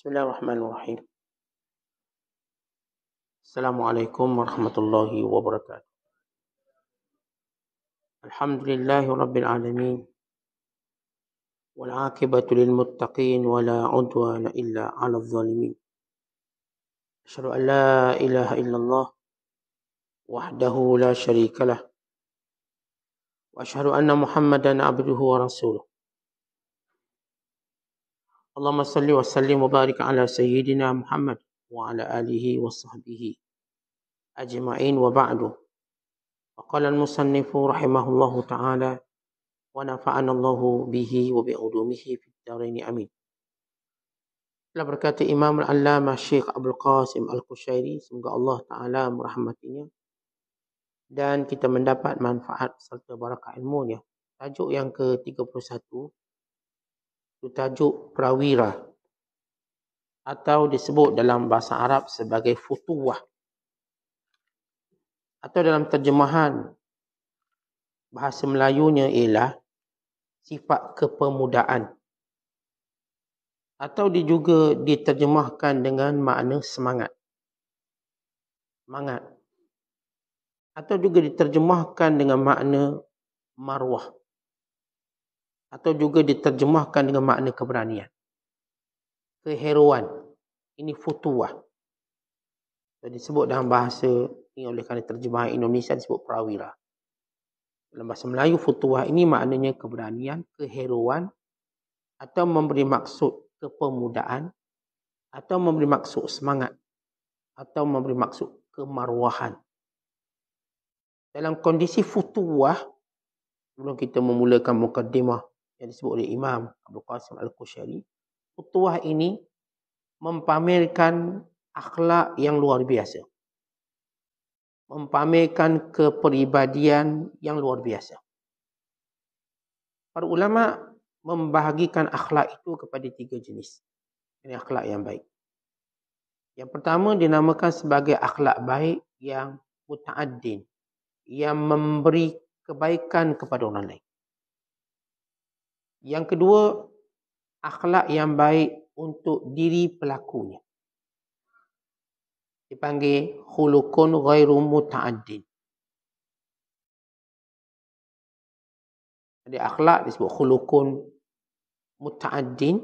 Bismillahirrahmanirrahim. Assalamualaikum warahmatullahi wabarakatuh. Alhamdulillahi rabbil alamin. Wal aqibatu lil muttaqin wa la udwana illa 'alal zalimin. Asyhadu an la ilaha illallah wahdahu la syarika lah. Wa asyhadu anna Muhammadan 'abduhu wa rasuluh. Allahumma salli wa sallim wa barik ala sayyidina Muhammad wa ala alihi wa sahbihi ajma'in wa ba'du. Qala al-musannifu rahimahullahu ta'ala wa nafa'ana Allahu bihi wa bi'ulumihi fid dharain amin. Telah berkata Imam Al-Allamah Syekh Abdul Qasim Al-Qushayri, semoga Allah Ta'ala merahmatinya dan kita mendapat manfaat serta barakah ilmunya. Tajuk yang ke-31 itu tajuk prawira atau disebut dalam bahasa Arab sebagai futuwah, atau dalam terjemahan bahasa Melayunya ialah sifat kepemudaan, atau juga diterjemahkan dengan makna semangat, atau juga diterjemahkan dengan makna marwah, atau juga diterjemahkan dengan makna keberanian, keheroan. Ini futuwah. Disebut dalam bahasa ini oleh kerana terjemahan Indonesia disebut prawira. Dalam bahasa Melayu, futuwah ini maknanya keberanian, keheroan, atau memberi maksud kepemudaan, atau memberi maksud semangat, atau memberi maksud kemarwahan. Dalam kondisi futuwah, sebelum kita memulakan mukaddimah yang disebut oleh Imam Abdul Qasim Al-Qushayri, futuwah ini mempamerkan akhlak yang luar biasa, mempamerkan kepribadian yang luar biasa. Para ulama membahagikan akhlak itu kepada 3 jenis. Ini akhlak yang baik. Yang pertama dinamakan sebagai akhlak baik yang muta'addin, yang memberi kebaikan kepada orang lain. Yang kedua, akhlak yang baik untuk diri pelakunya, dipanggil khuluqun ghairu muta'addin. Jadi akhlak disebut khuluqun muta'addin,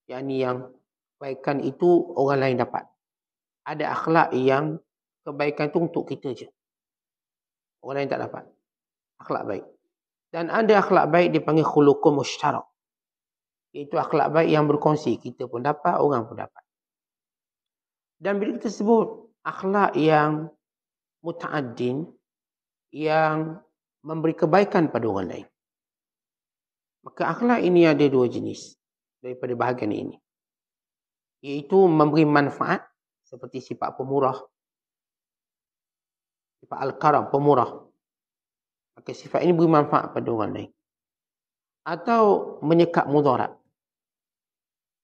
yakni yang kebaikan itu orang lain dapat. Ada akhlak yang kebaikan itu untuk kita je, orang lain tak dapat. Akhlak baik. Dan ada akhlak baik dipanggil khuluqun musytarak, iaitu akhlak baik yang berkongsi, kita pun dapat, orang pun dapat. Dan bila kita sebut akhlak yang muta'addin, yang memberi kebaikan pada orang lain, maka akhlak ini ada 2 jenis daripada bahagian ini, iaitu memberi manfaat seperti sifat pemurah, sifat al-karam, pemurah. Maka sifat ini beri manfaat pada orang lain. Atau menyekat mudarat,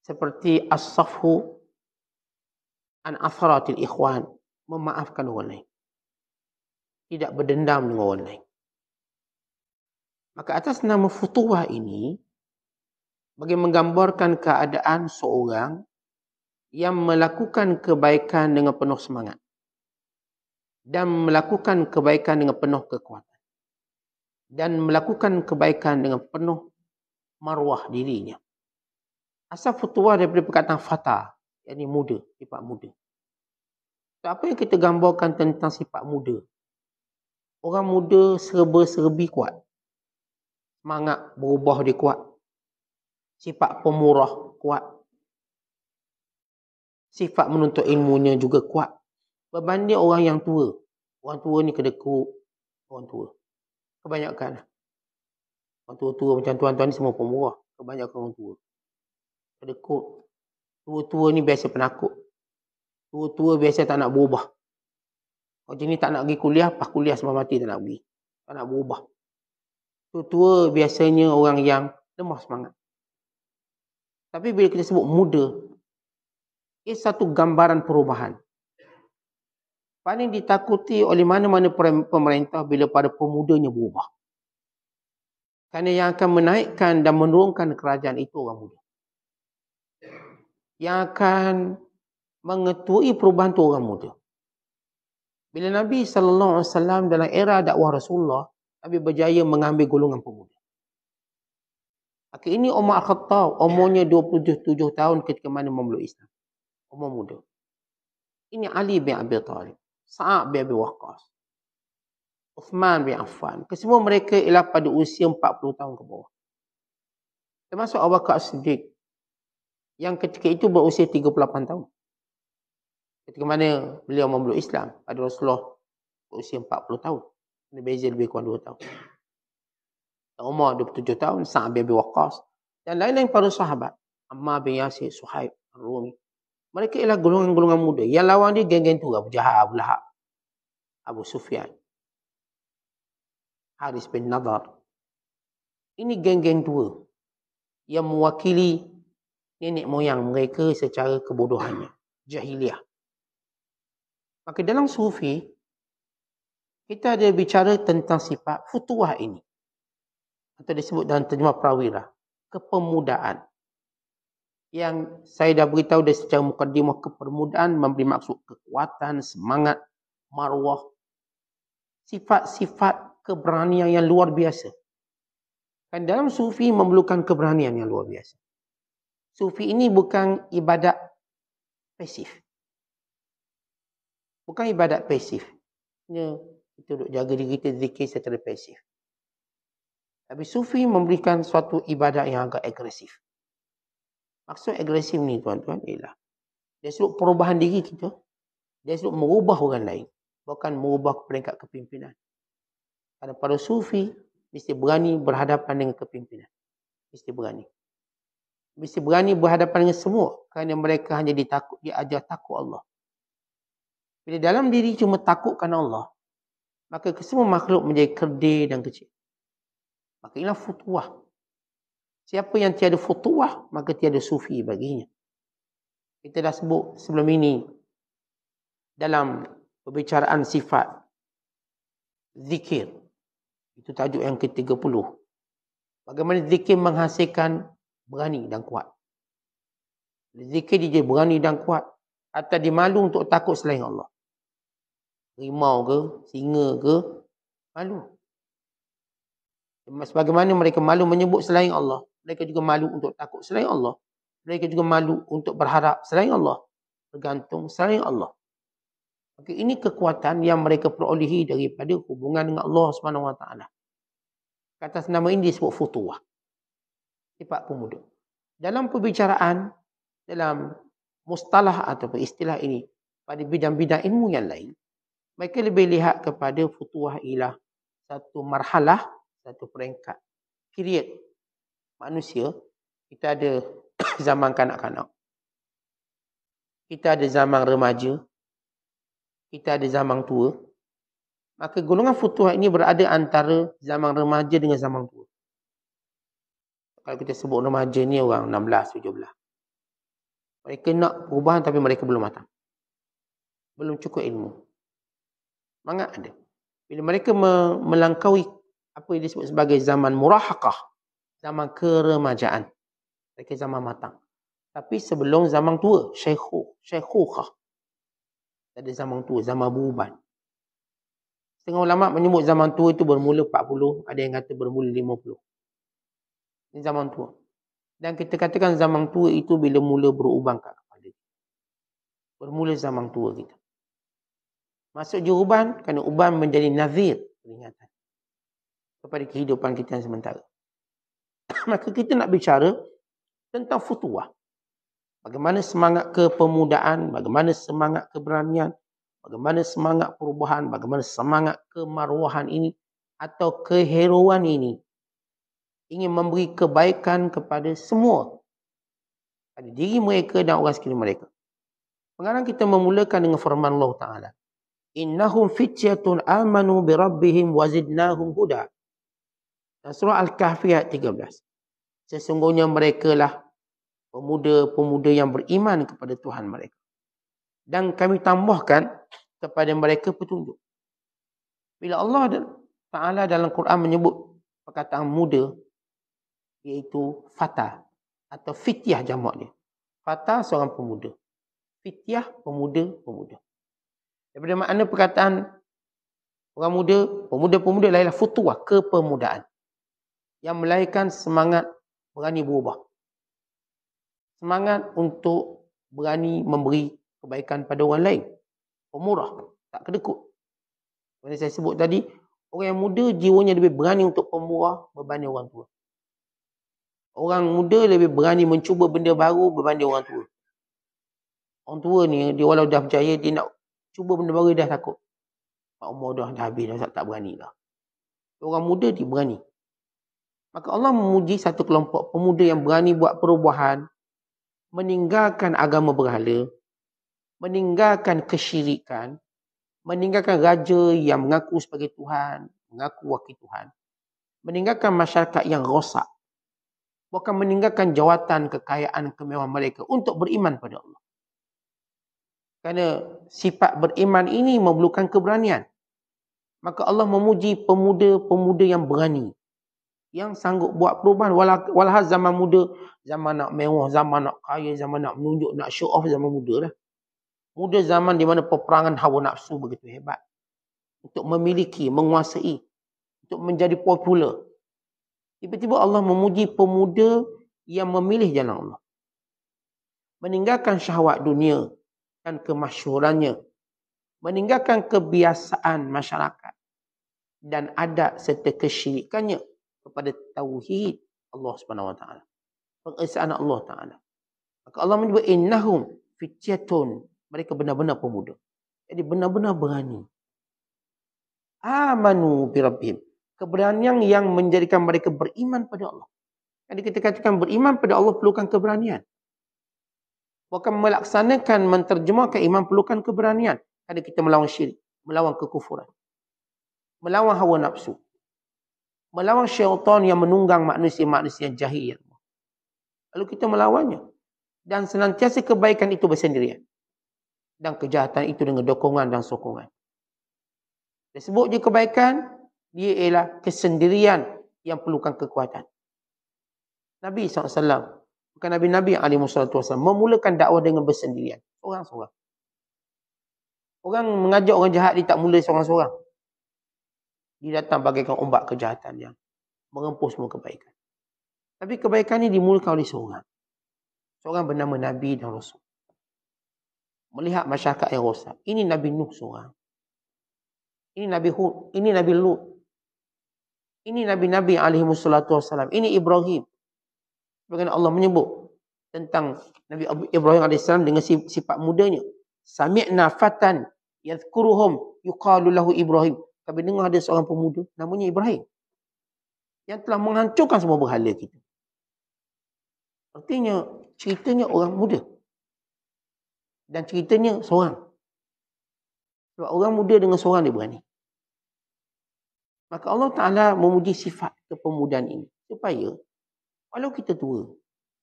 seperti as-safhu an atharatil ikhwan, memaafkan orang lain, tidak berdendam dengan orang lain. Maka atas nama futuwah ini bagi menggambarkan keadaan seorang yang melakukan kebaikan dengan penuh semangat dan melakukan kebaikan dengan penuh kekuatan dan melakukan kebaikan dengan penuh marwah dirinya. Asal futuwah daripada perkataan fata, yakni muda, sifat muda. So, apa yang kita gambarkan tentang sifat muda? Orang muda serba-serbi kuat, semangat berubah dia kuat, sifat pemurah kuat, sifat menuntut ilmunya juga kuat, berbanding orang yang tua. Orang tua ni kedekut, orang tua kebanyakan. Orang tua-tua macam tuan-tuan ni semua pemurah, kebanyakan orang tua kedekut. Tua-tua ni biasa penakut, tua-tua biasa tak nak berubah. Macam ni tak nak pergi kuliah, pas kuliah sampai mati tak nak pergi, tak nak berubah. Tua-tua biasanya orang yang lemah semangat. Tapi bila kita sebut muda, ia satu gambaran perubahan. Paling ditakuti oleh mana-mana pemerintah bila pada pemudanya berubah. Kerana yang akan menaikkan dan menurunkan kerajaan itu orang muda. yang akan mengetuai perubahan tu orang muda. Bila Nabi SAW dalam era dakwah Rasulullah, Nabi berjaya mengambil golongan pemuda. Ini Umar Khattab, umurnya 27 tahun ketika mana memeluk Islam. Umur muda. Ini Ali bin Abi Thalib, Sa'ad bin Abi Waqqas, Uthman bin Affan. Kesemua mereka ialah pada usia 40 tahun ke bawah. Termasuk Abu Bakar As-Siddiq, yang ketika itu berusia 38 tahun. Ketika mana beliau memeluk Islam, pada Rasulullah berusia 40 tahun. Ini beza lebih kurang 2 tahun. Umar 27 tahun, Sa'ad bin Abi Waqqas, dan lain-lain para sahabat, Ammar bin Yasir, Suhaib, Ar-Rumi. Mereka ialah golongan-golongan muda. Yang lawan dia geng-geng tu, Abu Jahal, Abu Lahab, Abu Sufyan, Haris bin Nadar. Ini geng-geng tua yang mewakili nenek moyang mereka secara kebodohannya, jahiliah. Maka dalam sufi, kita ada bicara tentang sifat futuwah ini, atau disebut dalam terjemah Prawira, kepemudaan. Yang saya dah beritahu dari secara mukadimah, kepemudaan memberi maksud kekuatan, semangat, marwah, sifat-sifat keberanian yang luar biasa. Dan dalam sufi memerlukan keberanian yang luar biasa. Sufi ini bukan ibadat pasif. Bukan ibadat pasif. Kita duduk jaga diri kita zikir secara pasif. Tapi sufi memberikan suatu ibadat yang agak agresif. Maksud agresif ni tuan-tuan ialah dia suruh perubahan diri kita. Dia suruh merubah orang lain. Bukan merubah peringkat kepimpinan. Kerana para sufi mesti berani berhadapan dengan kepimpinan. Mesti berani. Mesti berani berhadapan dengan semua. Kerana mereka hanya diajar takut Allah. Bila dalam diri cuma takutkan Allah, maka kesemua makhluk menjadi kerdil dan kecil. Maka inilah futuwah. Siapa yang tiada futuwah, maka tiada sufi baginya. Kita dah sebut sebelum ini dalam perbicaraan sifat zikir. Itu tajuk yang ke-30. Bagaimana zikir menghasilkan berani dan kuat. Zikir dia berani dan kuat. Atau dia malu untuk takut selain Allah. Rimau ke, singa ke, malu. Sebagaimana mereka malu menyebut selain Allah, mereka juga malu untuk takut selain Allah. Mereka juga malu untuk berharap selain Allah. Bergantung selain Allah. Maka ini kekuatan yang mereka perolehi daripada hubungan dengan Allah SWT. Atas nama ini disebut futuwah. Sifat pemuda. Dalam perbicaraan, dalam mustalah atau istilah ini, pada bidang-bidang ilmu yang lain, mereka lebih lihat kepada futuwah ialah satu marhalah, satu peringkat. Period manusia. Kita ada zaman kanak-kanak. Kita ada zaman remaja. Kita ada zaman tua. Maka golongan futuwah ini berada antara zaman remaja dengan zaman tua. Kalau kita sebut remaja ni orang 16, 17. Mereka nak perubahan tapi mereka belum matang. Belum cukup ilmu. Semangat ada. Bila mereka melangkaui apa yang disebut sebagai zaman murahaqah, zaman keremajaan, mereka zaman matang. Tapi sebelum zaman tua, syaikhukhah. Ada zaman tua, zaman beruban. Setengah ulama menyebut zaman tua itu bermula 40, ada yang kata bermula 50. Ini zaman tua. Dan kita katakan zaman tua itu bila mula beruban kat kepala. Bermula zaman tua kita. Masuk je uban, kerana uban menjadi nazir, peringatan kepada kehidupan kita yang sementara. Maka kita nak bicara tentang futuwah. Bagaimana semangat kepemudaan, bagaimana semangat keberanian, bagaimana semangat perubahan, bagaimana semangat kemarwahan ini atau keheroan ini ingin memberi kebaikan kepada semua, pada diri mereka dan orang sekeliling mereka. Pengarang kita memulakan dengan firman Allah Ta'ala. Innahum fityatun amanu bi rabbihim wa zidnahum huda. Surah Al-Kahfi ayat 13. Sesungguhnya mereka lah pemuda-pemuda yang beriman kepada Tuhan mereka. Dan kami tambahkan kepada mereka petunjuk. Bila Allah Ta'ala dalam Quran menyebut perkataan muda, iaitu fata atau fityah jamak dia. Fata seorang pemuda. Fityah pemuda-pemuda. Daripada makna perkataan orang muda, pemuda-pemuda ialah futuah, kepemudaan. Yang melahirkan semangat berani berubah. Semangat untuk berani memberi kebaikan pada orang lain. Pemurah, tak kedekut. Seperti saya sebut tadi, orang yang muda jiwanya lebih berani untuk pemurah berbanding orang tua. Orang muda lebih berani mencuba benda baru berbanding orang tua. Orang tua ni, dia walau dah berjaya, dia nak cuba benda baru, dia dah takut. Umur dah habis, dah tak berani dah. Orang muda dia berani. Maka Allah memuji satu kelompok pemuda yang berani buat perubahan, meninggalkan agama berhala, meninggalkan kesyirikan, meninggalkan raja yang mengaku sebagai Tuhan, mengaku wakil Tuhan, meninggalkan masyarakat yang rosak, bahkan meninggalkan jawatan, kekayaan, kemewahan mereka untuk beriman pada Allah. Kerana sifat beriman ini memerlukan keberanian. Maka Allah memuji pemuda-pemuda yang berani, yang sanggup buat perubahan. Walhal zaman muda, zaman nak mewah, zaman nak kaya, zaman nak menunjuk, nak show off, zaman muda lah. Muda zaman di mana peperangan hawa nafsu begitu hebat. Untuk memiliki, menguasai, untuk menjadi popular. Tiba-tiba Allah memuji pemuda yang memilih jalan Allah. Meninggalkan syahwat dunia dan kemasyhurannya. Meninggalkan kebiasaan masyarakat dan adat serta kesyirikannya kepada tauhid Allah Subhanahu Wa Taala. Pengesaan Allah Taala. Maka Allah menyebut innahum fityatun, mereka benar-benar pemuda. Jadi benar-benar berani. Amanu bi rabbihim, keberanian yang menjadikan mereka beriman pada Allah. Jadi kita katakan beriman pada Allah perlukan keberanian. Bukan melaksanakan, menterjemahkan iman perlukan keberanian. Ada kita melawan syirik, melawan kekufuran, melawan hawa nafsu, melawan syaitan yang menunggang manusia-manusia jahil. Lalu kita melawannya. Dan senantiasa kebaikan itu bersendirian. Dan kejahatan itu dengan dokongan dan sokongan. Disebut je kebaikan, dia ialah kesendirian yang perlukan kekuatan. Nabi SAW, bukan Nabi-Nabi SAW, memulakan dakwah dengan bersendirian. Seorang-seorang. Orang mengajak orang jahat, dia tak mula seorang-seorang. Dia datang bagaikan ombak kejahatan yang mengempuh semua kebaikan. Tapi kebaikan ini dimulakan oleh seorang. Seorang bernama Nabi dan Rasul. Melihat masyarakat yang rosak. Ini Nabi Nuh seorang. Ini Nabi Hud. Ini Nabi Lut. Ini Nabi-Nabi SAW. Ini Ibrahim. Bagaimana Allah menyebut tentang Nabi Ibrahim AS dengan sifat mudanya. Sami'na fatan yadhkuruhum yuqalu lahu Ibrahim. Kami dengar ada seorang pemuda namanya Ibrahim yang telah menghancurkan semua berhala kita. Artinya ceritanya orang muda. Dan ceritanya seorang. Sebab orang muda dengan seorang dia berani. Maka Allah Ta'ala memuji sifat kepemudaan ini. Supaya walau kita tua,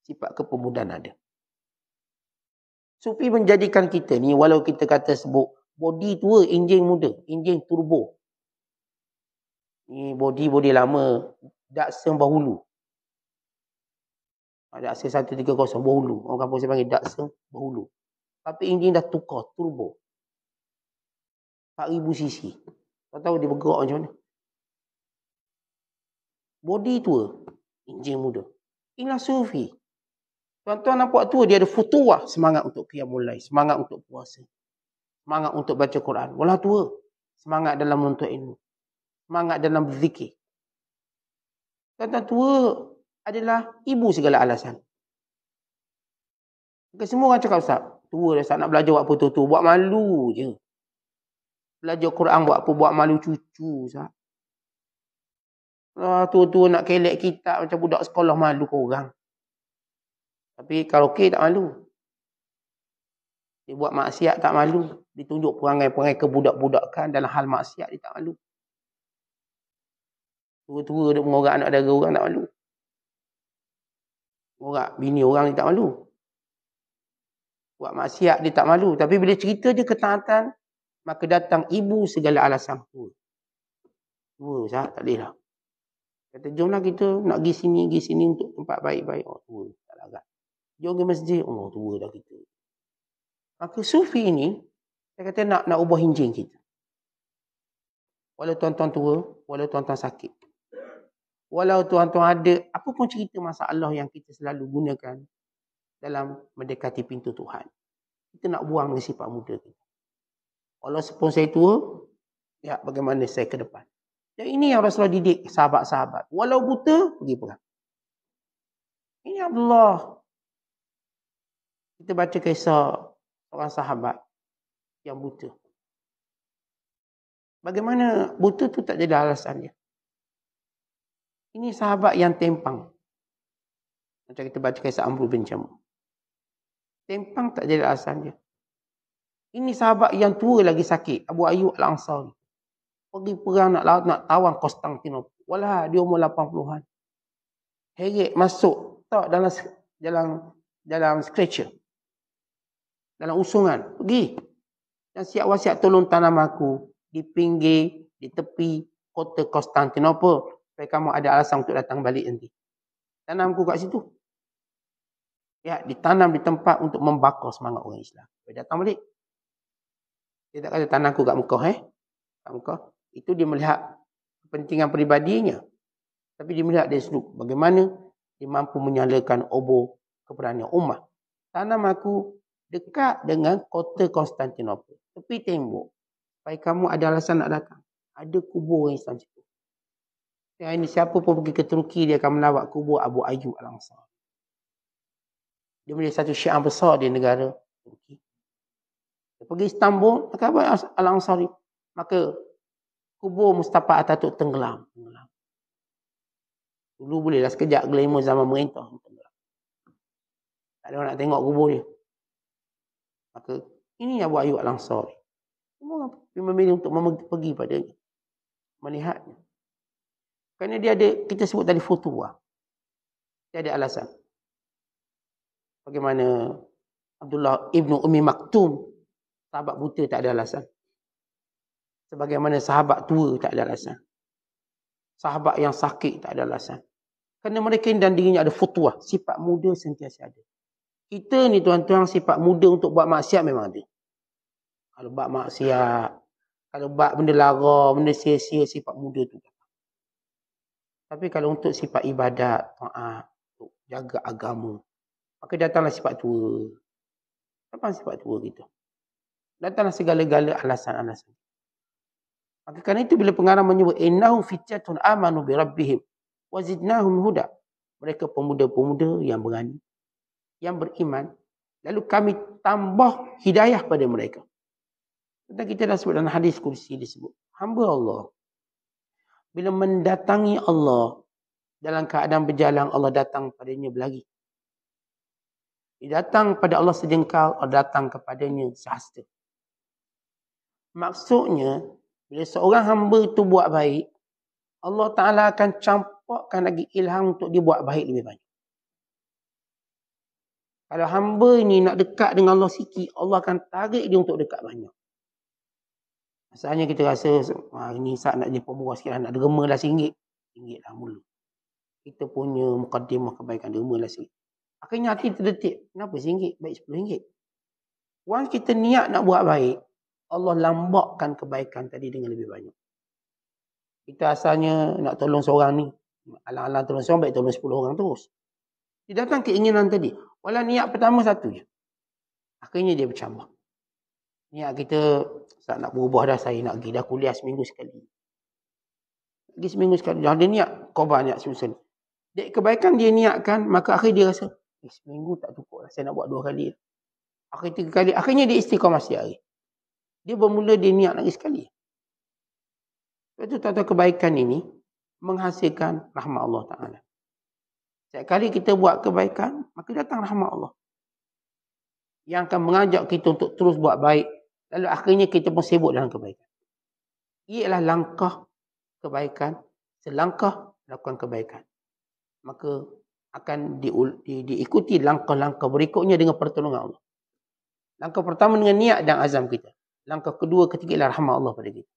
sifat kepemudaan ada. Sufi menjadikan kita ni, walau kita kata sebut body tua, enjin muda, enjin turbo. Ni body lama, Datsun Bahulu. Datsun 130 Bahulu. Orang kampung saya panggil Datsun Bahulu. Tapi enjin dah tukar, turbo. 4000 cc. Kau tahu dia bergerak macam mana? Body tua, enjin muda. Inilah sufi. Tuan-tuan nampak tua, dia ada futuah, semangat untuk qiyamul lail, semangat untuk puasa, semangat untuk baca Quran. Walau tua, semangat dalam menuntut ilmu, semangat dalam berzikir. Tuan-tuan tua adalah ibu segala alasan. Maka semua orang cakap, Ustaz, tua dah, Ustaz, nak belajar buat apa tua-tua? Buat malu je. Belajar Quran buat apa? Buat malu cucu, Ustaz. Tua-tua nak kelek kitab macam budak sekolah, malu korang. Tapi karaoke tak malu. Dia buat maksiat tak malu. Ditunjuk perangai-perangai kebudak-budakan dalam hal maksiat, dia tak malu. Tua-tua dia mengorak anak dara orang tak malu. Mengorak bini orang dia tak malu. Buat maksiat dia tak malu. Tapi bila cerita dia ketaatan, maka datang ibu segala alasan. Tua, Ustaz, tak boleh lah. Kata, jomlah kita nak pergi sini untuk tempat baik-baik. Oh, tua, tak larat. Jom ke masjid, Allah tua dah kita. Maka sufi ni, saya kata nak ubah hinjing kita. Walau tuan-tuan tua, walau tuan-tuan sakit. Walau tuan-tuan ada apa pun cerita masalah yang kita selalu gunakan dalam mendekati pintu Tuhan. Kita nak buang dengan sifat muda kita. Walau sepun saya tua, ya bagaimana saya ke depan. Dan ini yang Rasulullah didik sahabat-sahabat. Walau buta, pergi perang. Ini Abdullah. Kita baca kisah seorang sahabat yang buta. Bagaimana buta tu tak jadi alasan dia. Ini sahabat yang tempang. Macam kita baca kisah Amr bin Jamuh. Tempang tak jadi alasan dia. Ini sahabat yang tua lagi sakit. Abu Ayyub Al-Ansari. Pergi perang nak tawan Konstantinopel. Walah, dia umur 80-an. Heret masuk. Tak dalam stretcher. Dalam usungan. Pergi. Dan siap wasiat tolong tanam aku. Di pinggir, di tepi kota Konstantinopel. Supaya kamu ada alasan untuk datang balik nanti. Tanamku kat situ. Ya, ditanam di tempat untuk membakar semangat orang Islam. Supaya datang balik. Dia tak kata tanamku kat Mekah. Kat Mekah. Itu dia melihat kepentingan peribadinya. Tapi dia melihat dari sudut. Bagaimana dia mampu menyalakan obor keberanian ummah. Tanam aku dekat dengan kota Konstantinopel. Tepi tembok. Supaya kamu ada alasan nak datang. Ada kubur orang Islam situ. Yang ini siapa pun pergi ke Turki, dia akan melawat kubur Abu Ayyub Al-Ansari. Dia menjadi satu syiar besar di negara Turki. Dia pergi Istanbul, maka Abu Al-Ansari. Maka kubur Mustafa Ataturk tenggelam. Dulu bolehlah sekejap glamour zaman merintah. Tenggelam. Tak ada orang nak tengok kubur dia. Maka ini Abu Ayyub Al-Ansari. Semua orang memilih untuk pergi padanya. Melihatnya. Kerana dia ada, kita sebut tadi futuwah. Dia ada alasan. Bagaimana Abdullah ibnu Ummi Maktum, sahabat buta tak ada alasan. Sebagaimana sahabat tua tak ada alasan. Sahabat yang sakit tak ada alasan. Kerana mereka dan dirinya ada futuwah. Sifat muda sentiasa ada. Kita ni tuan-tuan, sifat muda untuk buat maksiat memang ada. Kalau buat maksiat, kalau buat benda lara, benda sia-sia, sifat muda tu. Tapi kalau untuk sifat ibadat, taat, untuk jaga agama, maka datanglah sifat tua. Apa sifat tua kita? Datanglah segala-gala alasan-alasan. Maka kerana itu bila pengarang menyebut innahum fityatun amanu bi rabbihim wa zidnahum huda. Mereka pemuda-pemuda yang berani, yang beriman, lalu kami tambah hidayah pada mereka. Dan kita dah sebut dalam hadis kursi disebut, hamba Allah bila mendatangi Allah dalam keadaan berjalan, Allah datang padanya berlari. Dia datang pada Allah sejengkal, Allah datang kepadanya sehasta. Maksudnya, bila seorang hamba itu buat baik, Allah Ta'ala akan campakkan lagi ilham untuk dia buat baik lebih banyak. Kalau hamba ni nak dekat dengan Allah sikit, Allah akan tarik dia untuk dekat banyak. Masalahnya kita rasa, ini saat nak jadi pemurah sikit lah, nak derma lah RM1. RM1 lah mula. Kita punya mukaddimah kebaikan, derma lah sikit. Akhirnya hati terdetik, kenapa RM1? Baik RM10. Once kita niat nak buat baik, Allah lambakkan kebaikan tadi dengan lebih banyak. Kita asalnya nak tolong seorang ni, alang-alang tolong seorang, baik tolong 10 orang terus. Dia datang keinginan tadi. Walau niat pertama satu je. Akhirnya dia bercambah. Niat kita, saat nak berubah dah, saya nak pergi dah kuliah seminggu sekali. Lagi seminggu sekali. Dah dia niat, korban niat seminggu sekali. Dek kebaikan dia niatkan, maka akhir dia rasa, seminggu tak cukup lah, saya nak buat 2 kali. Akhir 3 kali, akhirnya dia istiqamah setiap hari. Dia bermula dia niat lagi sekali. Sebab itu tuan-tuan, kebaikan ini menghasilkan rahmat Allah Ta'ala. Setiap kali kita buat kebaikan, maka datang rahmat Allah. Yang akan mengajak kita untuk terus buat baik. Lalu akhirnya kita pun sibuk dalam kebaikan. Ialah langkah kebaikan. Selangkah lakukan kebaikan. Maka akan diikuti langkah-langkah berikutnya dengan pertolongan Allah. Langkah pertama dengan niat dan azam kita. Langkah kedua, ketiga ialah rahmat Allah pada kita.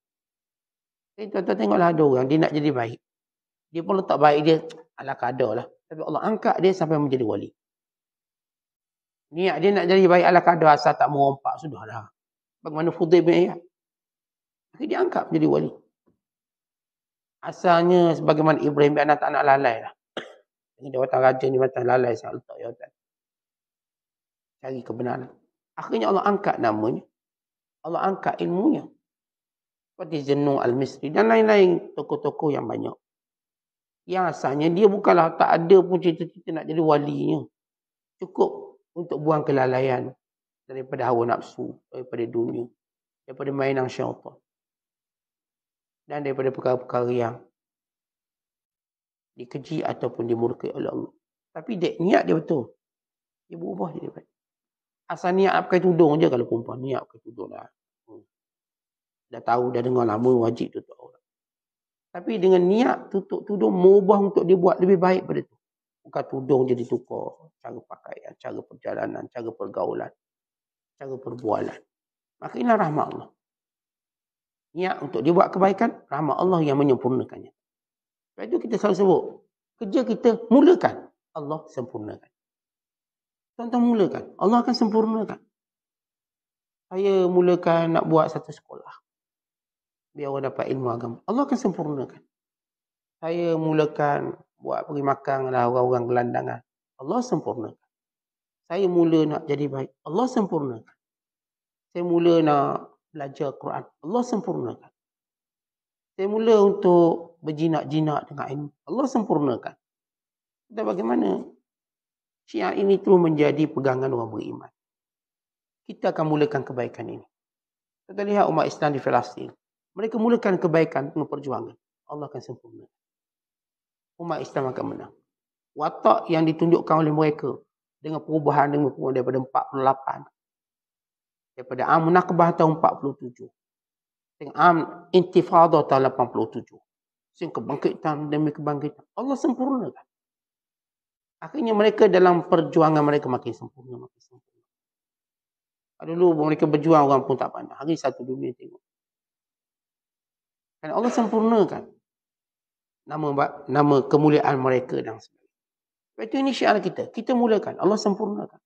Jadi tuan-tuan tengoklah ada orang, dia nak jadi baik. Dia pun letak baik dia, ala kadar lah. Tapi Allah angkat dia sampai menjadi wali. Niat dia nak jadi baik ala kadar, asal tak merompak, sudah dah. Bagaimana Fudail bin Iyad? Akhirnya dia angkat menjadi wali. Asalnya sebagaimana Ibrahim bin Adham tak nak lalai lah. Ini jawatan raja ni macam lalai sangat letak jawatan. Cari kebenaran. Akhirnya Allah angkat namanya. Allah angkat ilmunya. Seperti Zannun al-Misri dan lain-lain tokoh-tokoh yang banyak. Yang asalnya dia bukanlah tak ada pun cita-cita nak jadi walinya. Cukup untuk buang kelalaian daripada hawa nafsu, daripada dunia, daripada mainan syaitan. Dan daripada perkara-perkara yang dikeji ataupun dimurkai oleh Allah. Tapi niat dia betul. Dia berubah jadi baik. Asal niat nak pakai tudung je kalau perempuan. Niat pakai tudung dah. Dah tahu, dah dengar lama, wajib tutup aurat. Tapi dengan niat tutup tudung, mengubah untuk dia buat lebih baik pada tu. Bukan tudung je ditukar. Cara pakaian, cara perjalanan, cara pergaulan, cara perbualan. Maka inilah rahmat Allah. Niat untuk dia buat kebaikan, rahmat Allah yang menyempurnakannya. Sebab itu kita selalu sebut, kerja kita mulakan, Allah sempurnakan. Tuan-tuan mulakan, Allah akan sempurnakan. Saya mulakan nak buat satu sekolah, biar orang dapat ilmu agama. Allah akan sempurnakan. Saya mulakan buat pergi makan lah orang-orang gelandangan. Allah sempurnakan. Saya mula nak jadi baik. Allah sempurnakan. Saya mula nak belajar Quran. Allah sempurnakan. Saya mula untuk berjinak-jinak dengan ilmu. Allah sempurnakan. Dan bagaimana syiar ini terus menjadi pegangan orang beriman. Kita akan mulakan kebaikan ini. Kita lihat umat Islam di Palestin. Mereka mulakan kebaikan dengan perjuangan. Allah akan sempurna. Umat Islam akan menang. Watak yang ditunjukkan oleh mereka dengan perubahan daripada 48. Daripada Am-Nakbah tahun 47. Dengan Am-Intifadah tahun 87. Sehingga kebangkitan demi kebangkitan. Allah sempurnakan. Akhirnya mereka dalam perjuangan mereka makin sempurna. Makin sempurna. Dulu mereka berjuang orang pun tak pandang. Hari satu dunia tengok. Kerana Allah sempurnakan nama kemuliaan mereka dan sebagainya. Sebab itu ini syiar kita. Kita mulakan. Allah sempurnakan.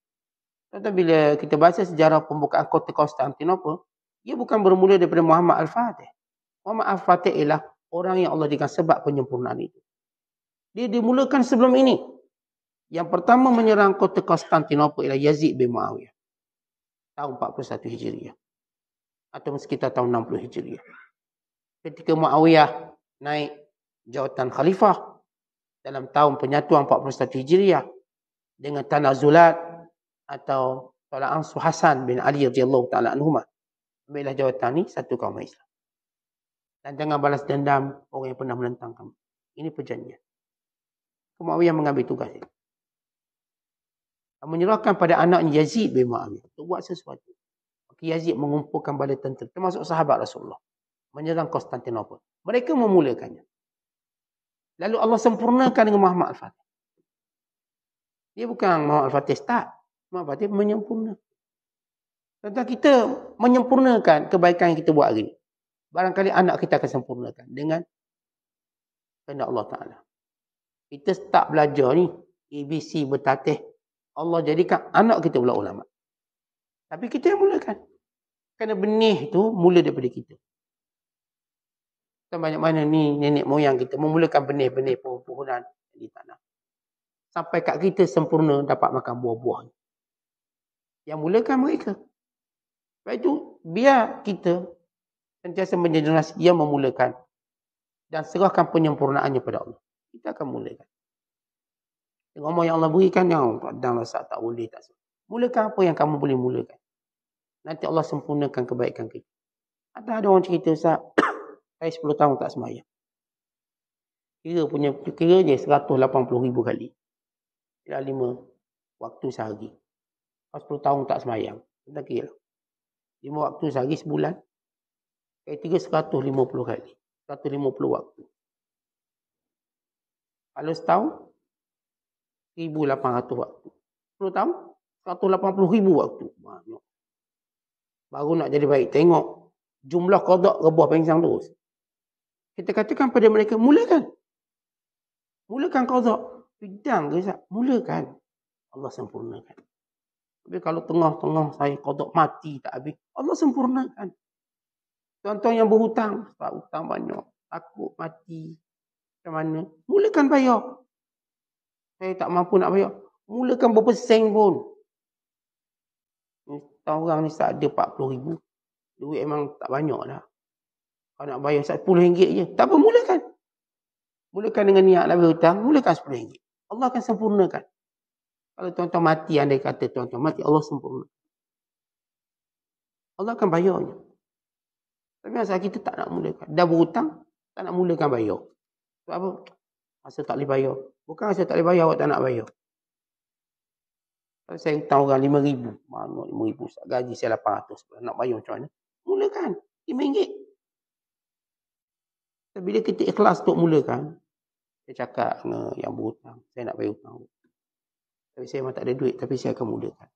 Tetapi bila kita baca sejarah pembukaan kota Konstantinopel, dia bukan bermula daripada Muhammad Al-Fatih. Muhammad Al-Fatih ialah orang yang Allah jadikan sebab penyempurnaan itu. Dia dimulakan sebelum ini. Yang pertama menyerang kota Konstantinopel ialah Yazid bin Muawiyah. Tahun 41 Hijriah. Atau sekitar tahun 60 Hijriah. Ketika Muawiyah naik jawatan khalifah dalam tahun penyatuan 41 Hijriah dengan tanazulat atau tolak ansur Hasan bin Ali radhiyallahu taala anhuma, ambillah jawatan ni satu kaum Islam. Dan jangan balas dendam orang yang pernah menentang kamu. Ini perjanjian. Muawiyah mengambil tugas ini. Menyerahkan pada anaknya Yazid bin Muawiyah untuk buat sesuatu. Maka Yazid mengumpulkan bala tentera termasuk sahabat Rasulullah menyerang Konstantinopel. Mereka memulakannya. Lalu Allah sempurnakan dengan Muhammad Al-Fatih. Dia bukan Muhammad Al-Fatih start. Muhammad Al-Fatih menyempurnakan. Tentang kita menyempurnakan kebaikan yang kita buat hari ini. Barangkali anak kita akan sempurnakan dengan kehendak Allah Ta'ala. Kita start belajar ni, ABC bertatih. Allah jadikan anak kita pula ulama. Tapi kita yang mulakan. Kerana benih tu mula daripada kita. Kan banyak mana ni nenek moyang kita memulakan benih-benih pohon-pohonan di tanah. Sampai kat kita sempurna dapat makan buah-buah. Yang mulakan mereka. Sebab itu biar kita sentiasa menjadi generasi yang memulakan. Dan serahkan penyempurnaannya pada Allah. Kita akan mulakan. Ngomong yang Allah berikan yang kadang rasa tak boleh tak semua. Mulakan apa yang kamu boleh mulakan. Nanti Allah sempurnakan kebaikan kita. Ada orang cerita, Ustaz, saya 10 tahun tak sembahyang. Kira je 180,000 kali. Kira 5 waktu sehari. 10 tahun tak sembahyang. Kita kira. 5 waktu sehari sebulan. Kira 150 kali. 150 waktu. Kalau setahun 1,800 waktu. 10 tahun, 180,000 waktu. Banyak. Baru nak jadi baik. Tengok jumlah qada rebuh pengsan terus. Kita katakan pada mereka, mulakan. Mulakan qada. Bidang ke, Ustaz? Mulakan. Allah sempurnakan. Tapi kalau tengah-tengah saya kodok mati tak habis, Allah sempurnakan. Tuan-tuan yang berhutang, tak hutang banyak, takut mati. Macam mana? Mulakan bayar. Saya tak mampu nak bayar. Mulakan berapa sen pun. Orang ni tak ada 40,000. Duit memang tak banyak dah. Kalau nak bayar RM10 je. Tak apa, mulakan. Mulakan dengan niat nak bayar hutang, mulakan RM10. Allah akan sempurnakan. Kalau tuan-tuan mati, andai kata tuan-tuan mati, Allah sempurna. Allah akan bayarnya. Tapi masa kita tak nak mulakan. Dah berhutang, tak nak mulakan bayar. Sebab apa? Rasa tak boleh bayar. Bukan rasa tak boleh bayar, awak tak nak bayar. Kalau saya hutang orang RM5,000. Mana RM5,000? Gaji saya RM800. Nak bayar macam mana? Mulakan. RM5. Bila kita ikhlas untuk mulakan, saya cakap dengan yang berhutang, saya nak bayar hutang. Tapi saya memang tak ada duit, tapi saya akan mulakan.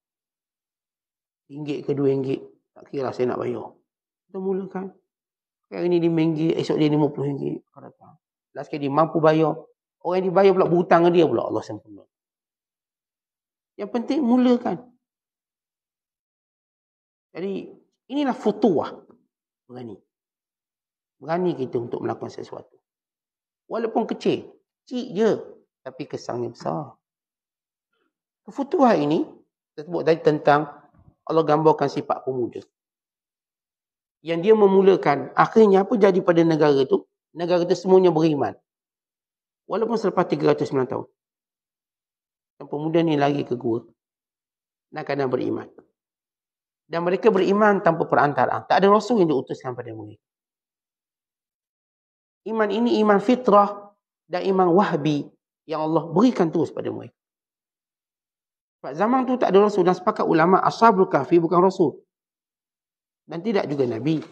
RM1 ke RM2, tak kira lah saya nak bayar. Kita mulakan. Hari ni RM5, esok dia RM50. Last kali dia mampu bayar. Orang yang dibayar pula berhutang dengan dia pula. Allah sempurna. Yang penting mulakan. Jadi inilah futuwah. Berani. Berani kita untuk melakukan sesuatu. Walaupun kecil. Kecil je. Tapi kesannya besar. Futuwah ini, kita sebut tadi tentang Allah gambarkan sifat pemuda. Yang dia memulakan, akhirnya apa jadi pada negara itu? Negara itu semuanya beriman. Walaupun selepas 309 tahun. Dan pemuda ni lagi ke gua. Dan kadang beriman. Dan mereka beriman tanpa perantaraan. Tak ada rasul yang diutuskan pada mereka. Iman ini iman fitrah dan iman wahbi yang Allah berikan terus pada mereka. Sebab zaman tu tak ada rasul dan sepakat ulama Ashabul Kahfi bukan rasul. Dan tidak juga nabi.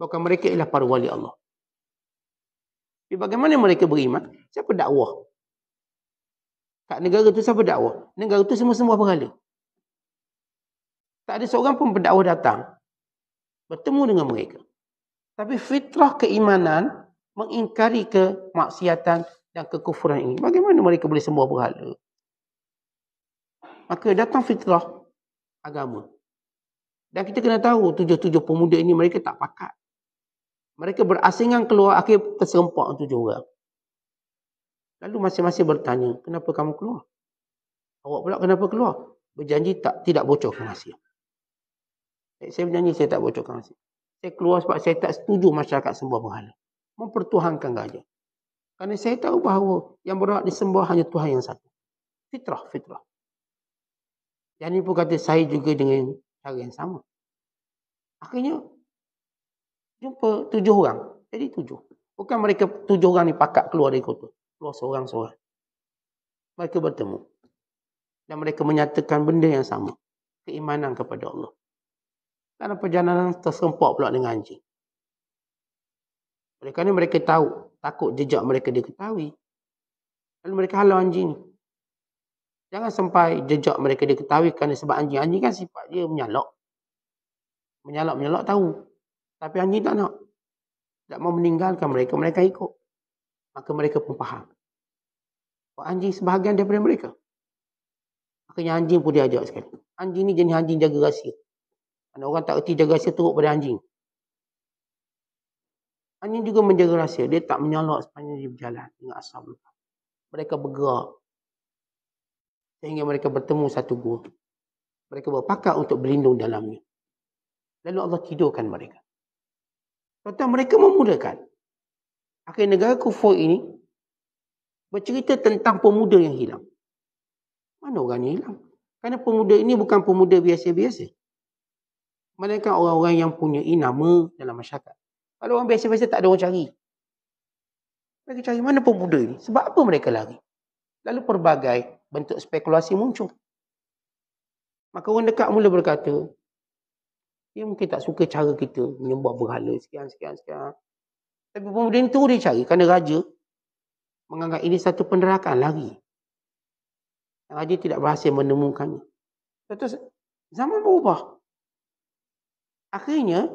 Bahkan mereka ialah para wali Allah. Jadi bagaimana mereka beriman? Siapa dakwah? Kat negara tu siapa dakwah? Negara tu semua berhala. Tak ada seorang pun pendakwah datang bertemu dengan mereka. Tapi fitrah keimanan mengingkari kemaksiatan dan kekufuran ini. Bagaimana mereka boleh sembah berhala? Maka datang fitrah agama. Dan kita kena tahu 7 pemuda ini mereka tak pakat. Mereka berasingan keluar, akhir terserempak 7 orang. Lalu masing-masing bertanya, kenapa kamu keluar? Awak pula kenapa keluar? Berjanji tidak bocorkan rahsia. Saya berjanji saya tak bocorkan rahsia. Saya keluar sebab saya tak setuju masyarakat sembah berhala. Mempertuhankan gajah. Kerana saya tahu bahawa yang berhak disembah hanya Tuhan yang satu. Fitrah. Yang ini pun kata saya juga dengan cara yang sama. Akhirnya jumpa 7 orang. Jadi 7. Bukan mereka 7 orang ni pakat keluar dari kota. Keluar seorang-seorang. Mereka bertemu. Dan mereka menyatakan benda yang sama. Keimanan kepada Allah. Dalam perjalanan terserempak pula dengan anjing. Oleh kerana mereka tahu, takut jejak mereka diketahui. Lalu mereka halau anjing ni. Jangan sampai jejak mereka diketahui kerana sebab anjing kan sifat dia menyalak. Menyalak tahu. Tapi anjing tak nak. Tak mau meninggalkan mereka, mereka ikut. Maka mereka pun faham. Anjing sebahagian daripada mereka. Akhirnya anjing pun diajak sekali. Anjing ni jenis anjing jaga rahsia. Kalau orang tak erti jaga rahsia teruk pada anjing. Anjing juga menjaga rahsia. Dia tak menyalak sepanjang dia berjalan dengan ashab. Mereka bergerak. Sehingga mereka bertemu satu gua. Mereka berpakat untuk berlindung dalamnya. Lalu Allah tidurkan mereka. Serta mereka memudahkan. Akhirnya negara kufur ini bercerita tentang pemuda yang hilang. Mana orang yang hilang? Kerana pemuda ini bukan pemuda biasa-biasa. Mereka orang-orang yang punya nama dalam masyarakat. Kalau orang biasa-biasa tak ada orang cari. Mereka cari mana pemuda ini? Sebab apa mereka lari? Lalu pelbagai bentuk spekulasi muncul. Maka orang dekat mula berkata, dia mungkin tak suka cara kita menyembah berhala sekian. Tapi pemuda ini terus dia cari kerana raja menganggap ini satu penderakan, lari. Raja tidak berhasil menemukannya. Terus zaman berubah. Akhirnya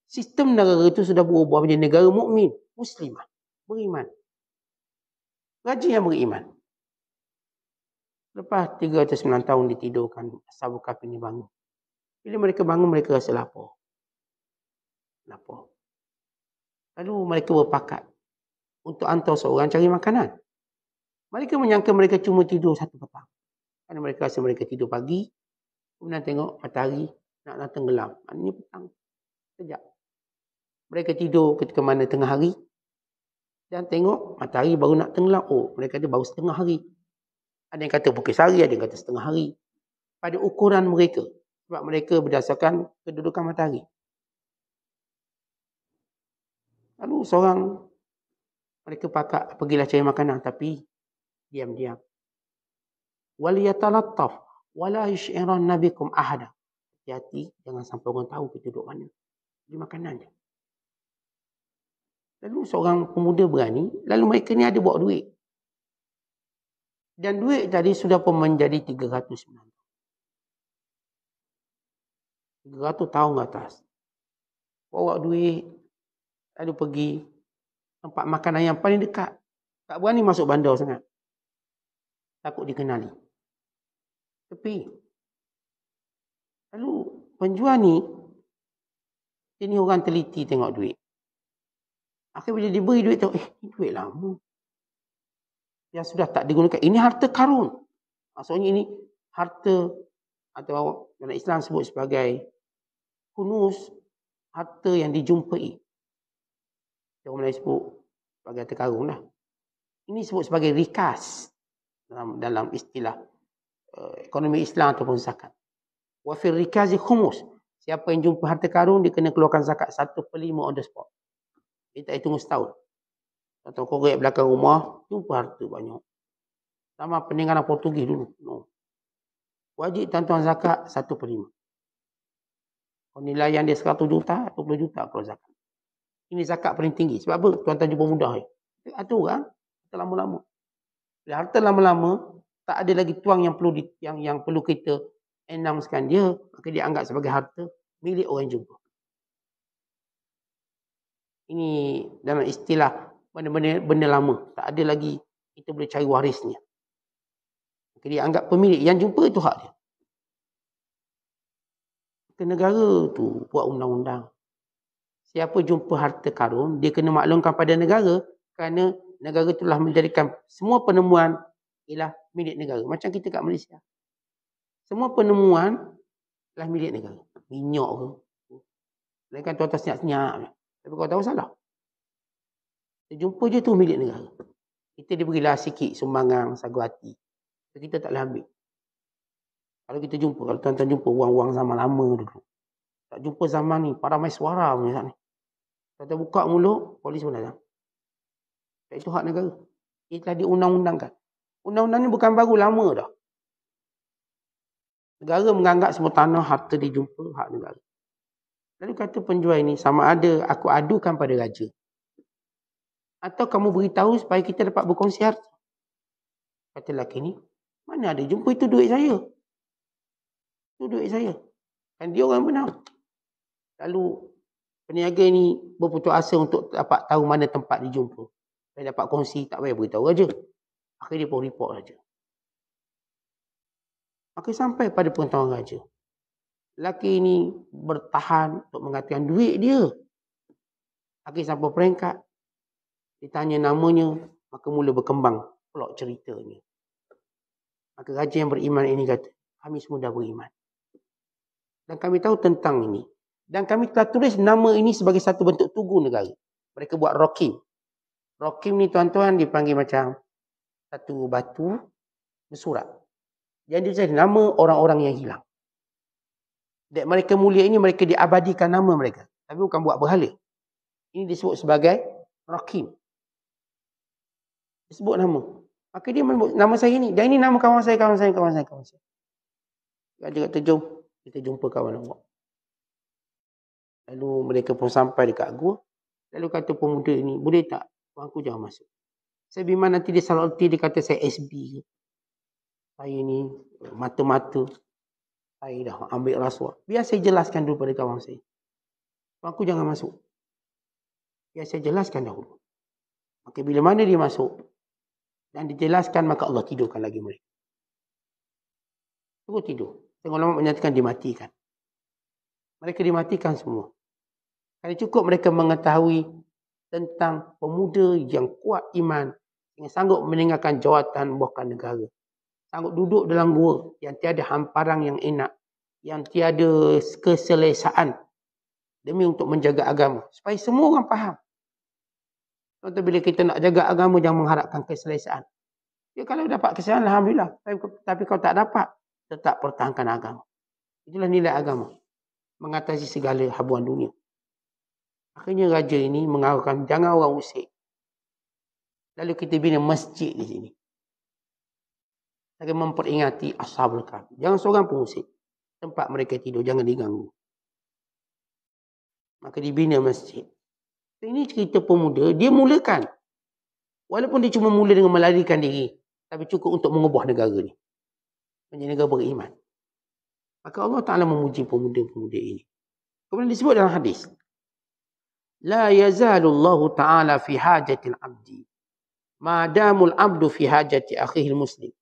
sistem negara itu sudah berubah menjadi negara mukmin, muslimah, beriman. Raja yang beriman. Lepas 3 atau 9 tahun ditidurkan, Ashab Kahfi ni bangun. Bila mereka bangun, mereka rasa lapar. Lalu mereka berpakat untuk hantar seorang cari makanan. Mereka menyangka mereka cuma tidur satu petang. Kerana mereka rasa mereka tidur pagi, kemudian tengok matahari nak tenggelam. Maknanya petang. Sekejap. Mereka tidur ketika mana tengah hari, dan tengok matahari baru nak tenggelam. Oh, mereka kata baru setengah hari. Ada yang kata pukul sehari, ada yang kata setengah hari. Pada ukuran mereka. Sebab mereka berdasarkan kedudukan matahari. Lalu seorang, mereka pakat pergilah cari makanan, tapi diam-diam. Waliyatalattaf wala yus'iran nabikum ahada. Hati-hati, jangan sampai orang tahu kita duduk mana. Di makanan je. Lalu seorang pemuda berani, lalu mereka ni ada bawa duit. Dan duit tadi sudah pun menjadi 300 tahun ke atas. Bawa duit, lalu pergi tempat makanan yang paling dekat. Tak berani masuk bandar sangat. Takut dikenali. Tapi, lalu penjual ni, ini orang teliti tengok duit. Akhirnya bila diberi duit, tengok, ini duit lama. Yang sudah tak digunakan. Ini harta karun. Maksudnya ini harta, atau dalam Islam sebut sebagai kunus, harta yang dijumpai. Orang Melayu sebut sebagai harta karun lah. Ini sebut sebagai rikas dalam istilah ekonomi Islam ataupun zakat. Wa fil rikazi khumus. Siapa yang jumpa harta karun, dia kena keluarkan zakat 1/5 on the spot. Dia tak hitung setahun. Atau korek belakang rumah, jumpa harta banyak. Sama peninggalan Portugis dulu. No. Wajib tuan-tuan zakat 1/5. Nilai yang dia 100 juta, 20 juta kalau zakat. Ini zakat paling tinggi. Sebab apa? Tuan-tuan jumpa mudah. Ada orang, harta lama-lama. Bila harta lama-lama, tak ada lagi tuang yang perlu kita announcekan dia, maka dia anggap sebagai harta milik orang yang jumpa. Ini dalam istilah benda lama. Tak ada lagi kita boleh cari warisnya. Maka dia anggap pemilik. Yang jumpa itu hak dia. Maka negara tu buat undang-undang. Siapa jumpa harta karun, dia kena maklumkan pada negara, kerana negara telah menjadikan semua penemuan ialah milik negara. Macam kita kat Malaysia. Semua penemuan ialah milik negara. Minyak ke. Mereka tuan-tuan senyap-senyap. Tapi kau tahu salah. Kita jumpa je tu milik negara. Kita diberilah sikit sumbangan sagu hati. Kita tak boleh ambil. Kalau kita jumpa, kalau tuan-tuan jumpa wang-wang zaman lama dulu. Tak jumpa zaman ni, para maiswara punya ni. Tuan-tuan buka mulut, polis pun datang. Itu hak negara. Ia telah diundang-undangkan. Undang-undang ni bukan baru, lama dah. Negara menganggap semua tanah harta dijumpa hak negara. Lalu kata penjual ini, sama ada aku adukan pada raja, atau kamu beritahu supaya kita dapat berkongsi harta. Kata lelaki ni, mana ada jumpa, itu duit saya. Itu duit saya. Kan dia orang benar. Lalu peniaga ni berputus asa untuk dapat tahu mana tempat dijumpa. Supaya dapat kongsi, tak payah beritahu raja. Akhirnya dia pun report raja. Maka sampai pada pengetahuan raja. Lelaki ini bertahan untuk mengatakan duit dia. Akhirnya sampai peringkat, ditanya namanya, maka mula berkembang plot ceritanya. Maka raja yang beriman ini kata, kami semua dah beriman. Dan kami tahu tentang ini. Dan kami telah tulis nama ini sebagai satu bentuk tugu negara. Mereka buat rokim. Rokim ni tuan-tuan dipanggil macam satu batu bersurat. Jadi dia nama orang-orang yang hilang. Dan mereka mulia ini, mereka diabadikan nama mereka. Tapi bukan buat berhala. Ini disebut sebagai rokim. Disebut nama. Maka dia menyebut nama saya ni. Dan ini nama kawan saya. Raja kata, jom. Kita jumpa kawan awak. Lalu mereka pun sampai dekat gua. Lalu kata pemuda ini, boleh tak? Aku jangan masuk. Saya bimbang nanti dia salah erti, dia kata saya SB. Saya ni mata-mata. Saya dah ambil rasuah. Biar saya jelaskan dulu pada kawan saya. Aku jangan masuk. Biar saya jelaskan dahulu. Maka bila mana dia masuk dan dijelaskan, maka Allah tidurkan lagi mereka. Suruh tidur. Tengok ulama menyatakan dimatikan. Mereka dimatikan semua. Kerana cukup mereka mengetahui tentang pemuda yang kuat iman, yang sanggup meninggalkan jawatan buahkan negara. Sanggup duduk dalam gua yang tiada hamparan yang enak, yang tiada keselesaan demi untuk menjaga agama. Supaya semua orang faham. Contoh bila kita nak jaga agama, jangan mengharapkan keselesaan. Ya, kalau dapat keselesaan, alhamdulillah. Tapi kalau tak dapat, tetap pertahankan agama. Itulah nilai agama. Mengatasi segala habuan dunia. Akhirnya raja ini mengarahkan, jangan orang usik. Lalu kita bina masjid di sini. Agar memperingati Ashabul Kahfi. Jangan seorang pun usik. Tempat mereka tidur, jangan diganggu. Maka dibina masjid. Ini cerita pemuda, dia mulakan. Walaupun dia cuma mula dengan melarikan diri. Tapi cukup untuk mengubah negara ni. Menjadi negara beriman. Maka Allah Ta'ala memuji pemuda-pemuda ini. Kemudian disebut dalam hadis. La yazalullahu ta'ala fi hajatil abdi. Madamul abdu fi hajati akhihil muslim.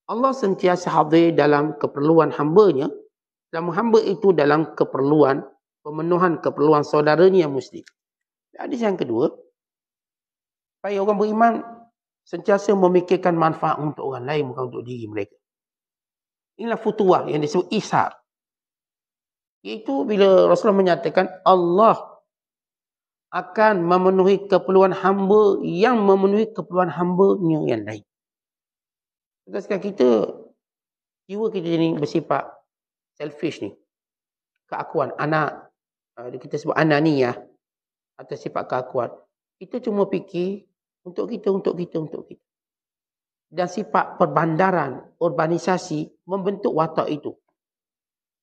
Allah sentiasa hadir dalam keperluan hambanya. Selama hamba itu dalam keperluan, pemenuhan keperluan saudaranya yang muslim. Hadis yang kedua. Supaya orang beriman sentiasa memikirkan manfaat untuk orang lain, bukan untuk diri mereka. Inilah futuwah yang disebut isar. Iaitu bila Rasulullah menyatakan Allah akan memenuhi keperluan hamba yang memenuhi keperluan hambanya yang lain. Sekarang kita, jiwa kita ni bersifat selfish ni. Keakuan, anak, kita sebut ananiyah atau sifat keakuan. Kita cuma fikir untuk kita. Dan sifat perbandaran, urbanisasi membentuk watak itu.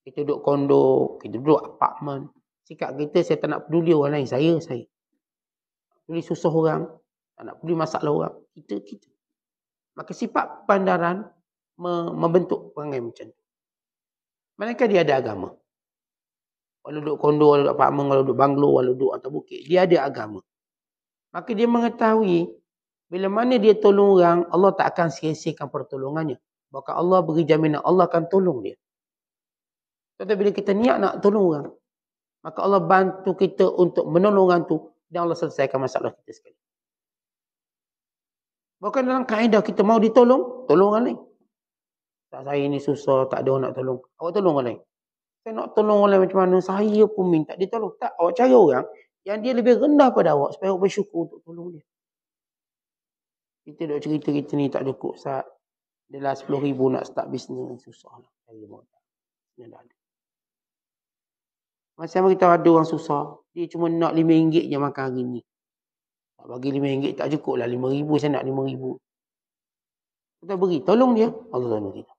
Kita duduk kondo, kita duduk apartmen. Sikap kita, saya tak nak peduli orang lain. Saya. Peduli susah orang. Tak nak peduli masalah orang. Kita. Maka sifat perbandaran membentuk perangai macam tu. Manakala dia ada agama. Walau duduk kondo, walau duduk apartmen, walau duduk banglo, walau duduk atas bukit. Dia ada agama. Maka dia mengetahui, bila mana dia tolong orang, Allah tak akan sia-siakan pertolongannya. Bahkan Allah beri jaminan, Allah akan tolong dia. Tetapi bila kita niat nak tolong orang, maka Allah bantu kita untuk menolong orang tu, dan Allah selesaikan masalah kita sekali. Bahkan dalam kaedah kita mau ditolong, tolong orang lain. Tak, saya ni susah, tak ada orang nak tolong. Awak tolong orang lain. Saya nak tolong orang lain macam mana, saya pun minta dia tolong. Tak, awak cari orang yang dia lebih rendah pada awak, supaya awak bersyukur untuk tolong dia. Kita duk cerita kita ni tak cukup, Ustaz. Dia lah 10,000 nak start bisnes, susah lah. Saya modal. Dia dah ada. Macam kita ada orang susah, dia cuma nak RM5 je makan hari ni. Tak bagi RM5 tak cukup lah, RM5,000 saya nak RM5,000. Kita beri, tolong dia, Allah tolong kita.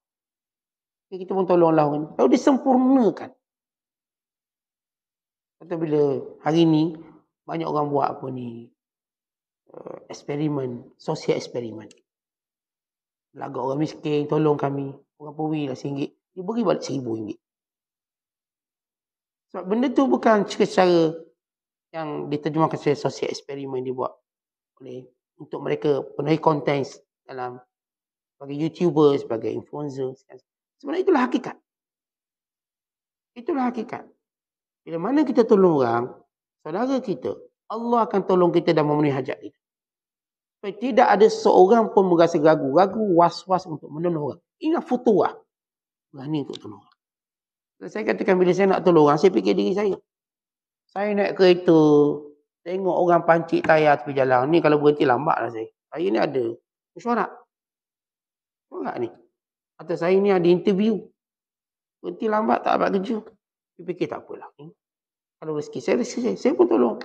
Kita pun tolong lah orang. Lalu disempurnakan. Kata bila hari ni, banyak orang buat apa ni, eksperimen, sosial eksperimen. Lagak orang miskin, tolong kami. Orang puri lah RM1. Dia beri balik RM1,000. Sebab benda tu bukan cara yang diterjemahkan sebagai sosial eksperimen dia buat oleh untuk mereka penuhi konten dalam sebagai YouTuber, sebagai influencer. Sebenarnya itulah hakikat. Itulah hakikat. Bila mana kita tolong orang, saudara kita, Allah akan tolong kita dan memenuhi hajat kita. Supaya tidak ada seorang pun merasa ragu-ragu, was-was untuk menolong orang. Inilah futuwah. Berani untuk tolong orang. Saya katakan bila saya nak tolong orang, saya fikir diri saya. Saya naik kereta, tengok orang pancit tayar tepi jalan. Ni kalau berhenti lambat lah saya. Saya ni ada mesyuarat. Mesyuarat ni. Atau saya ni ada interview. Berhenti lambat tak dapat kerja. Saya fikir tak apalah. Kalau rezeki saya pun tolong.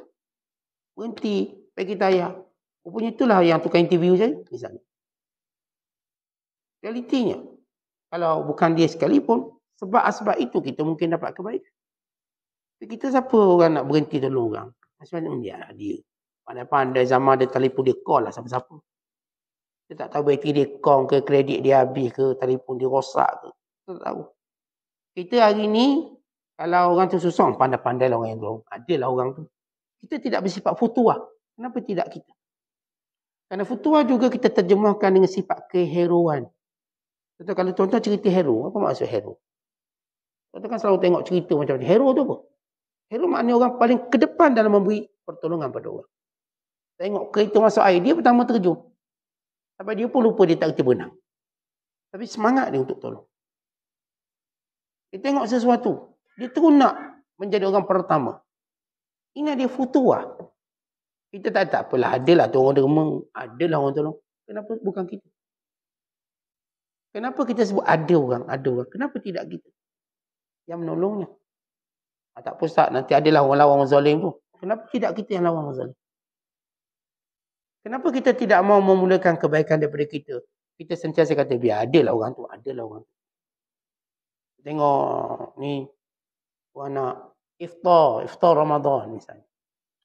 Berhenti, pergi tayar. Rupanya itulah yang tukar interview saya. Misalnya. Realitinya. Kalau bukan dia sekalipun, sebab itu kita mungkin dapat kebaikan. Kita siapa orang nak berhenti tolong orang? Sebenarnya dia. Pandai-pandai zaman dia telefon dia call lah siapa-siapa. Dia tak tahu bateri dia kong ke, kredit dia habis ke, telefon dia rosak ke. Kita tak tahu. Kita hari ni, kalau orang tu susah, pandai-pandai lah orang yang tolong. Adalah orang tu. Kita tidak bersifat futuwah. Kenapa tidak kita? Kerana futuwah juga kita terjemahkan dengan sifat keheroan. Contoh kalau tuan-tuan cerita hero, apa maksud hero? Tuan-tuan kan selalu tengok cerita macam ni. Hero tu apa? Hero maknanya orang paling ke depan dalam memberi pertolongan pada orang. Tengok kereta masuk air, dia pertama terjun. Sampai dia pun lupa dia tak kerti berenang. Tapi semangat dia untuk tolong. Dia tengok sesuatu, dia terus nak menjadi orang pertama. Ingat dia futuah. Kita tak apalah, adalah tu orang derma, adalah orang tolong. Kenapa bukan kita? Kenapa kita sebut ada orang? Kenapa tidak kita yang menolongnya? Tak apa Ustaz, nanti adalah orang lawan orang zalim tu. Kenapa tidak kita yang lawan orang zalim? Kenapa kita tidak mau memulakan kebaikan daripada kita? Kita sentiasa kata, biar adalah orang tu, adalah orang tu. Tengok ni, orang nak iftar Ramadan misalnya.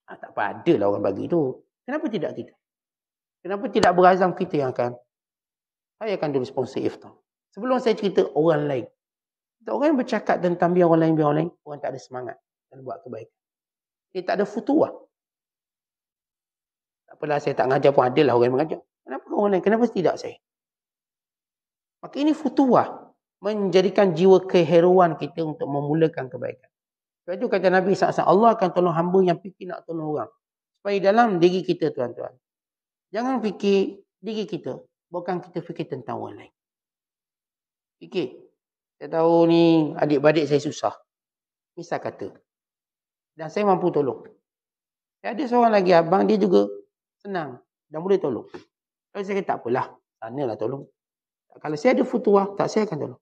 Tak apa, adalah orang bagi tu. Kenapa tidak kita? Kenapa tidak berazam kita yang akan, saya akan dulu sponsor iftar. Sebelum saya cerita orang lain. Orang yang bercakap tentang biar orang lain, orang tak ada semangat dan buat kebaikan. Dia tak ada futuah. Tak apalah, saya tak mengajar pun adalah orang yang mengajar. Kenapa orang lain? Kenapa tidak saya? Maka ini futuah. Menjadikan jiwa keheroan kita untuk memulakan kebaikan. Sebab itu kata Nabi SAW, Allah akan tolong hamba yang fikir nak tolong orang. Supaya dalam diri kita tuan-tuan. Jangan fikir diri kita. Bukan kita fikir tentang orang lain. Fikir. Saya tahu ni adik-beradik saya susah. Misal kata. Dan saya mampu tolong. Ada seorang lagi abang, dia juga senang. Dan boleh tolong. Kalau saya kata tak apalah. Sanalah tolong. Kalau saya ada futuah, tak saya akan tolong.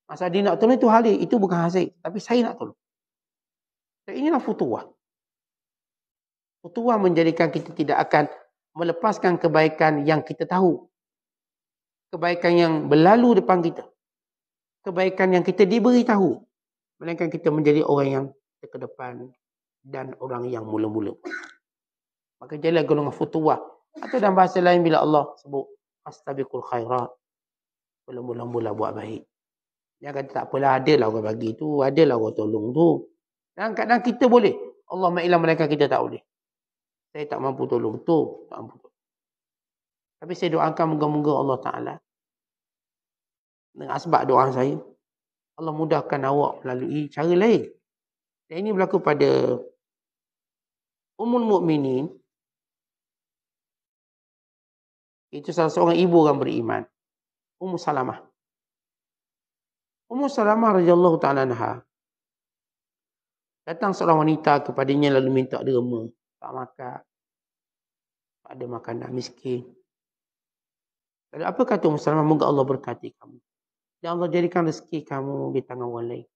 Masa dia nak tolong itu hal dia. Itu bukan hasil. Tapi saya nak tolong. Dan inilah futuah. Futuah menjadikan kita tidak akan melepaskan kebaikan yang kita tahu. Kebaikan yang berlalu depan kita. Kebaikan yang kita diberi tahu. Melainkan kita menjadi orang yang ke depan dan orang yang mula-mula. Maka jadilah golongan futuah. Atau dalam bahasa lain bila Allah sebut astabiqul khairat. Mula-mula buat baik. Dia kata tak apalah, adalah orang bagi tu, adalah orang tolong tu. Dan kadang kita boleh. Allah ma'ilah mereka kita tak boleh. Saya tak mampu tolong tu. Tak mampu tolong. Tapi saya doakan moga-moga Allah Ta'ala dengan asbab doa saya, Allah mudahkan awak melalui cara lain. Dan ini berlaku pada Ummul Mukminin. Itu salah seorang ibu orang beriman. Ummu Salamah. Ummu Salamah radhiyallahu ta'ala anha. Datang seorang wanita kepadanya lalu minta derma. Tak makan. Tak ada makanan, miskin. Lalu apa kata Ummu Salamah? Moga Allah berkati kamu. Dan Allah jadikan rezeki kamu di tangan orang lain.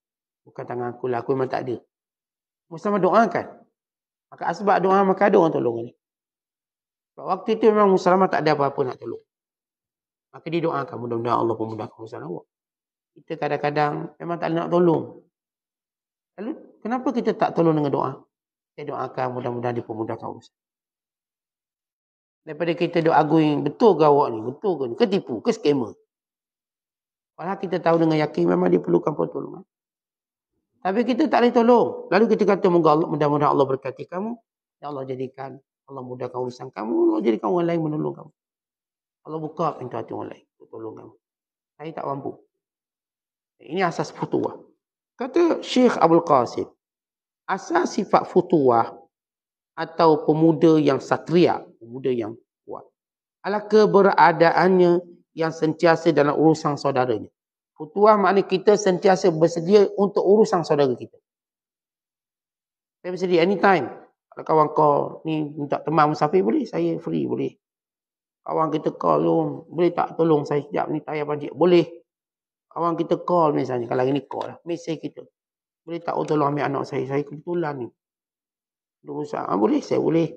Bukan tangan aku lah. Aku memang tak ada. Ummu Salamah doakan. Maka asbab doa, maka ada orang tolong ni. Sebab waktu itu memang Ummu Salamah tak ada apa-apa nak tolong. Maka dia doakan. Mudah-mudahan Allah pemudahkan urusan awak. Kita kadang-kadang memang tak nak tolong. Lalu kenapa kita tak tolong dengan doa? Saya doakan mudah-mudahan dipermudahkan urusan. Daripada kita doa going, betul ke awak ni? Betul ke ni? Ke tipu? Ke skamer? Padahal kita tahu dengan yakin memang dia perlukan pertolongan. Tapi kita tak boleh tolong. Lalu kita kata mudah-mudahan Allah berkati kamu. Ya Allah jadikan, Allah mudahkan urusan kamu. Allah jadikan orang lain menolong kamu. Allah buka pintu hati orang lain untuk tolong kamu. Saya tak mampu. Ini asas futuah. Kata Syekh Abdul Qasim, asas sifat futuah atau pemuda yang satria, pemuda yang kuat, adalah keberadaannya yang sentiasa dalam urusan saudaranya. Futuah maknanya kita sentiasa bersedia untuk urusan saudara kita. Saya bersedia anytime. Kalau kawan call ni minta teman musafir, boleh, saya free, boleh. Kawan kita call, boleh tak tolong saya sekejap ni, tayar pancik, boleh. Kawan kita call misalnya, kalau hari ni call lah, mesej kita. Boleh tak tolong ambil anak saya kebetulan ni. Urusan, boleh, saya boleh.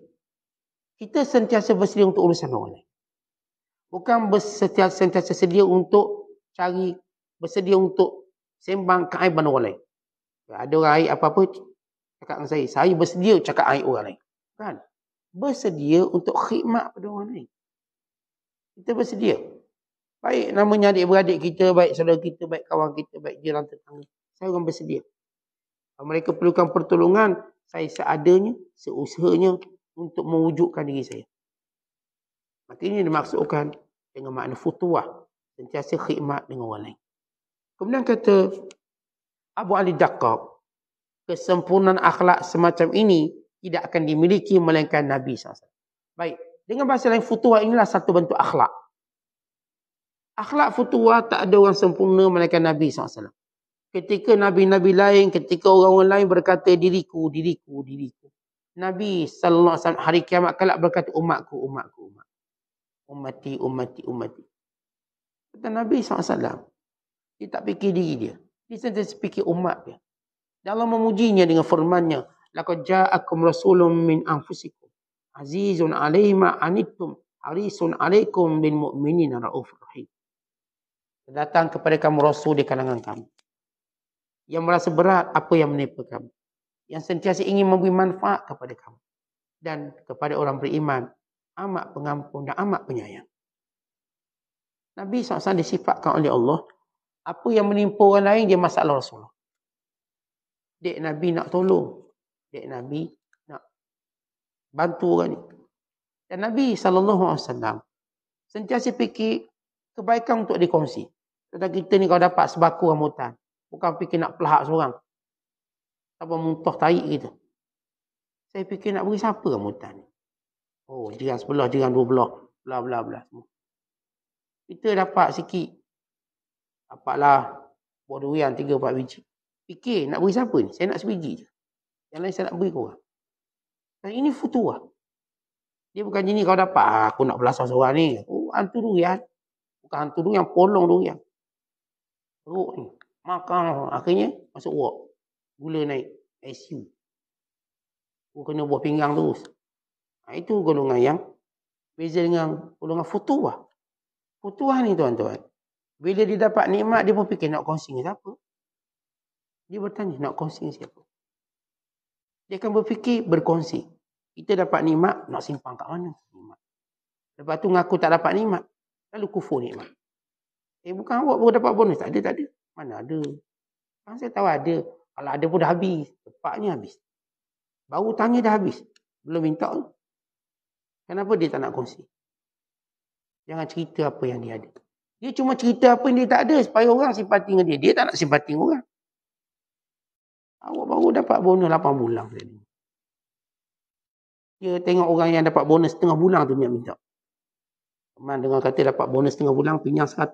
Kita sentiasa bersedia untuk urusan orang lain. Bukan sentiasa sedia untuk cari, bersedia untuk sembang keaiban orang lain. Ada orang aib apa-apa, cakap dengan saya bersedia cakap aib orang lain. Kan? Bersedia untuk khidmat pada orang lain. Kita bersedia. Baik namanya adik-beradik kita, baik saudara kita, baik kawan kita, baik jiran tetangga. Saya orang bersedia. Kalau mereka perlukan pertolongan, saya seadanya, seusahanya untuk mewujudkan diri saya. Maka ini dimaksudkan dengan makna futuah. Sentiasa khidmat dengan orang lain. Kemudian kata Abu Ali Daqqaq, kesempurnaan akhlak semacam ini tidak akan dimiliki melainkan Nabi SAW. Baik, dengan bahasa lain, futuwah inilah satu bentuk akhlak. Akhlak futuwah tak ada orang sempurna melainkan Nabi SAW. Ketika Nabi-Nabi lain, ketika orang-orang lain berkata diriku, diriku, diriku. Nabi SAW hari kiamat kelak berkata umatku, umatku, umat. Ummati, ummati, ummati. Kata Nabi SAW, dia tak fikir diri dia. Dia sentiasa fikir umat dia. Dan Allah memujinya dengan firman-Nya, laqad ja'akum rasulun min anfusikum azizun 'alaihi ma anittum harisun 'alaikum bil mu'minina raufur rahim. Datang kepada kamu rasul di kalangan kamu yang merasa berat apa yang menimpa kamu, yang sentiasa ingin memberi manfaat kepada kamu dan kepada orang beriman, amat pengampun dan amat penyayang. Nabi SAW disifatkan oleh Allah, apa yang menimpa orang lain dia masalah Rasulullah. Dek Nabi nak tolong, dek Nabi nak bantu orang ni. Dan Nabi SAW sentiasa fikir kebaikan untuk dikongsi. Kata kita ni kalau dapat sebaku rambutan, bukan fikir nak pelahak seorang. Apa muntah tarik kita. Saya fikir nak beri siapa rambutan ni. Oh, jiran sebelah, jiran dua belah, bla bla bla semua. Kita dapat sikit. Dapatlah buah durian 3-4 biji. Fikir nak beri siapa ni? Saya nak sebiji je. Yang lain saya nak beri korang. Dan ini futuwah. Dia bukan jenis kau dapat, aku nak belasah seorang ni. Oh, hantu durian. Bukan hantu durian, polong durian. Teruk ni. Makan. Akhirnya masuk ward. Gula naik. ICU. Aku kena buah pinggang terus. Itu golongan yang beza dengan golongan futuwah. Futuwah ni tuan-tuan. Bila dia dapat nikmat, dia pun fikir nak kongsi dengan siapa. Dia bertanya nak kongsi dengan siapa. Dia akan berfikir berkongsi. Kita dapat nikmat, nak simpan kat mana? Nikmat. Lepas tu ngaku tak dapat nikmat. Lalu kufur nikmat. Bukan awak baru dapat bonus. Tak ada, tak ada. Mana ada. Kan saya tahu ada. Kalau ada pun dah habis. Tepatnya habis. Baru tanya dah habis. Belum minta. Kenapa dia tak nak kongsi? Jangan cerita apa yang dia ada. Dia cuma cerita apa yang dia tak ada supaya orang simpati dengan dia. Dia tak nak simpati dengan orang. Awak baru dapat bonus 8 bulan. Dia tengok orang yang dapat bonus setengah bulan tu dia minta. Teman dengar kata dapat bonus setengah bulan, pinjam 100.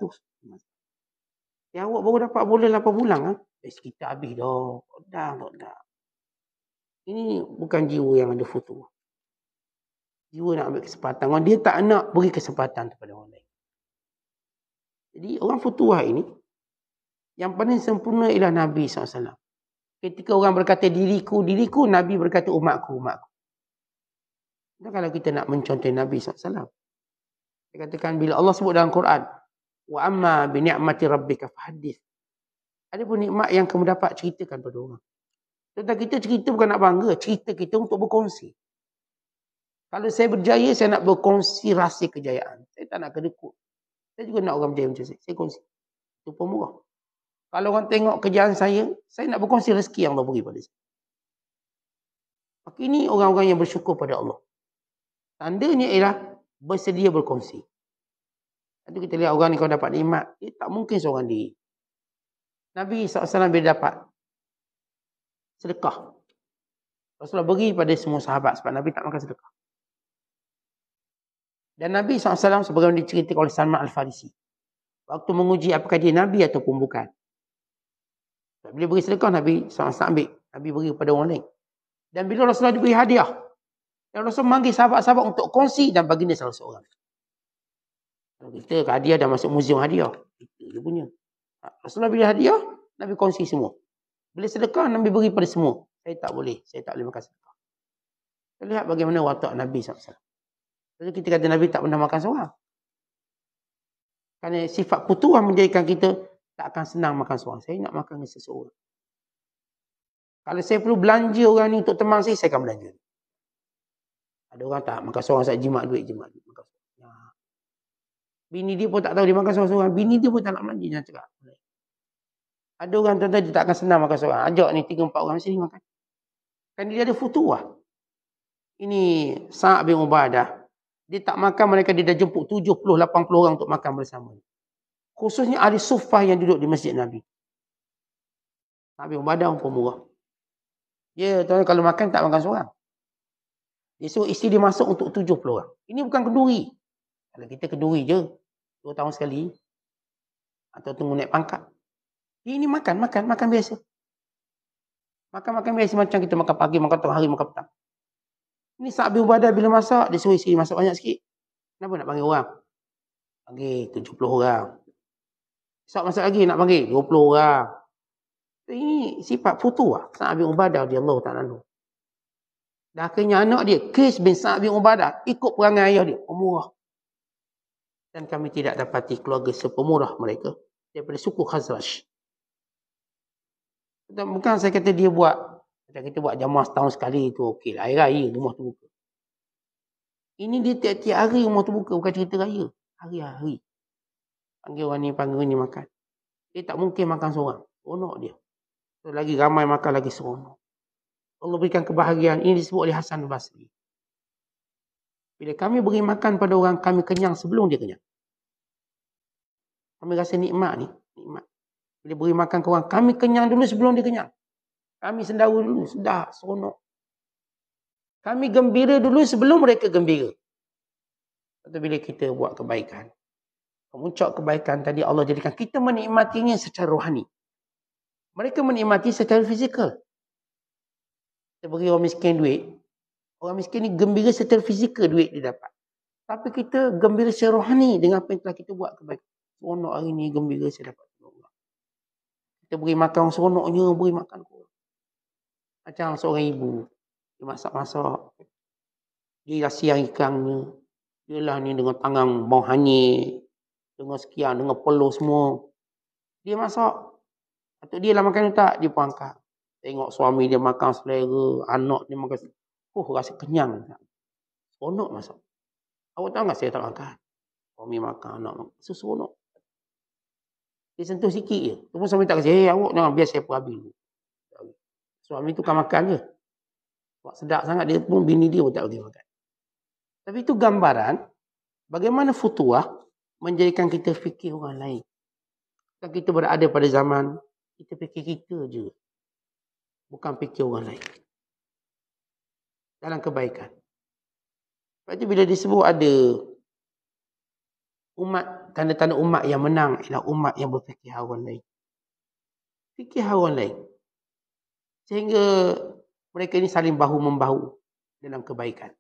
Ya, awak baru dapat bonus 8 bulan. Kita habis dah. Tak. Ini bukan jiwa yang ada futuwah. Jiwa nak ambil kesempatan. Orang dia tak nak beri kesempatan kepada orang lain. Jadi orang futuwah ini, yang paling sempurna ialah Nabi SAW. Ketika orang berkata diriku, diriku, Nabi berkata umatku, umatku. Dan kalau kita nak mencontoh Nabi SAW, dia katakan bila Allah sebut dalam Quran, wa amma bi ni'mati rabbika fahaddits. Ada pun nikmat yang kamu dapat, ceritakan pada orang. Tentang kita cerita bukan nak bangga, cerita kita untuk berkongsi. Kalau saya berjaya, saya nak berkongsi rahsia kejayaan. Saya tak nak kedekut. Saya juga nak orang berjaya macam saya kongsi. Itu pemurah. Kalau orang tengok kerjaan saya nak berkongsi rezeki yang Allah beri pada saya. Maka ini orang-orang yang bersyukur pada Allah. Tandanya ialah bersedia berkongsi. Nanti kita lihat orang ni kalau dapat nikmat, dia tak mungkin seorang diri. Nabi SAW bila dapat sedekah, Rasulullah bagi pada semua sahabat sebab Nabi tak makan sedekah. Dan Nabi SAW sebagaimana diceritakan oleh Salman Al-Farisi, waktu menguji apakah dia Nabi ataupun bukan. Bila beri sedekah, Nabi SAW ambil. Nabi beri kepada orang lain. Dan bila Rasulullah diberi hadiah, dan Rasulullah memanggil sahabat-sahabat untuk kongsi dan bagi dia salah seorang. Kalau kita hadiah dah masuk muzium hadiah, itu dia punya. Rasulullah beri hadiah, Nabi kongsi semua. Bila sedekah, Nabi beri pada semua. Saya tak boleh makan sedekah. Kita lihat bagaimana watak Nabi SAW. Jadi kita kata Nabi tak pernah makan seorang. Kerana sifat futuwah menjadikan kita tak akan senang makan seorang. Saya nak makan dengan seseorang. Kalau saya perlu belanja orang ni untuk teman saya akan belanja. Ada orang tak makan seorang saja jimat duit. Makan seorang. Bini dia pun tak tahu dia makan seorang-seorang. Bini dia pun tak nak belanja. Jangan cakap. Ada orang tuan-tuan dia tak akan senang makan seorang. Ajak ni 3-4 orang sini makan. Kan dia ada futuwah. Ini Sa'ad bin Ubadah. Dia tak makan mereka dia dah jemput 70-80 orang untuk makan bersama. Khususnya ahli suffah yang duduk di masjid Nabi. Nabi Ubadah pun murah. Dia tuan kalau makan tak makan seorang. Dia suruh isteri dia masuk untuk 70 orang. Ini bukan kenduri. Kalau kita kenduri je 2 tahun sekali atau tunggu naik pangkat. Dia ini makan biasa. Makan biasa macam kita makan pagi, makan tengah hari, makan petang. Ini Sa'ad bin Ubadah bila masak, dia suruh isteri masak banyak sikit. Kenapa nak panggil orang? Panggil 70 orang. Esok masak lagi nak panggil 20 orang. Ini sifat futuah Sa'ad bin Ubadah radhiyallahu ta'ala anhu. Dan akhirnya anak dia, Qais bin Sa'ad bin Ubadah, ikut perangai ayah dia, pemurah. Dan kami tidak dapati keluarga sepemurah mereka daripada suku Khazraj. Bukan saya kata dia buat, macam kita buat jamaah setahun sekali tu okey lah. Hari raya rumah tu buka. Ini dia tiap-tiap hari rumah tu buka, bukan cerita raya. Hari-hari. Panggil orang ni makan. Dia tak mungkin makan seorang. Seronok dia. So, lagi ramai makan, lagi seronok. Allah berikan kebahagiaan. Ini disebut oleh Hasan Basri. Bila kami beri makan pada orang, kami kenyang sebelum dia kenyang. Kami rasa nikmat ni. Nikmat. Bila beri makan ke orang, kami kenyang dulu sebelum dia kenyang. Kami sendawa dulu. Sedap, seronok. Kami gembira dulu sebelum mereka gembira. Atau bila kita buat kebaikan. Kemuncak kebaikan tadi Allah jadikan kita menikmatinya secara rohani. Mereka menikmati secara fizikal. Kita beri orang miskin duit. Orang miskin ni gembira secara fizikal duit dia dapat. Tapi kita gembira secara rohani dengan apa yang telah kita buat kebaikan. Seronok hari ni gembira saya dapat. Kita beri makan seronoknya, beri makan kurang. Macam seorang ibu. Dia masak-masak. Dia siang ikannya. Dia lah ni dengan tangan bawang hanyir. Dengan sekian, dengan peluh semua. Dia masak. Atau dia lah makan tak, dia pun angkat. Tengok suami dia makan selera, anak dia makan selera. Rasa kenyang. Seronok masak. Awak tahu tak saya tak makan? Suami makan, anak makan. Seronok. Dia sentuh sikit je. Tu pun suami tak kasi, awak jangan biar saya perhabis dulu. Suami tu kan makan je. Sebab sedap sangat, dia pun bini dia pun tak boleh makan. Tapi itu gambaran bagaimana futuah menjadikan kita fikir orang lain. Kan kita berada pada zaman kita fikir kita je. Bukan fikir orang lain. Dalam kebaikan. Sebab itu bila disebut ada umat, tanda-tanda umat yang menang ialah umat yang berfikir orang lain. Fikir orang lain. Sehingga mereka ini saling bahu-membahu dalam kebaikan.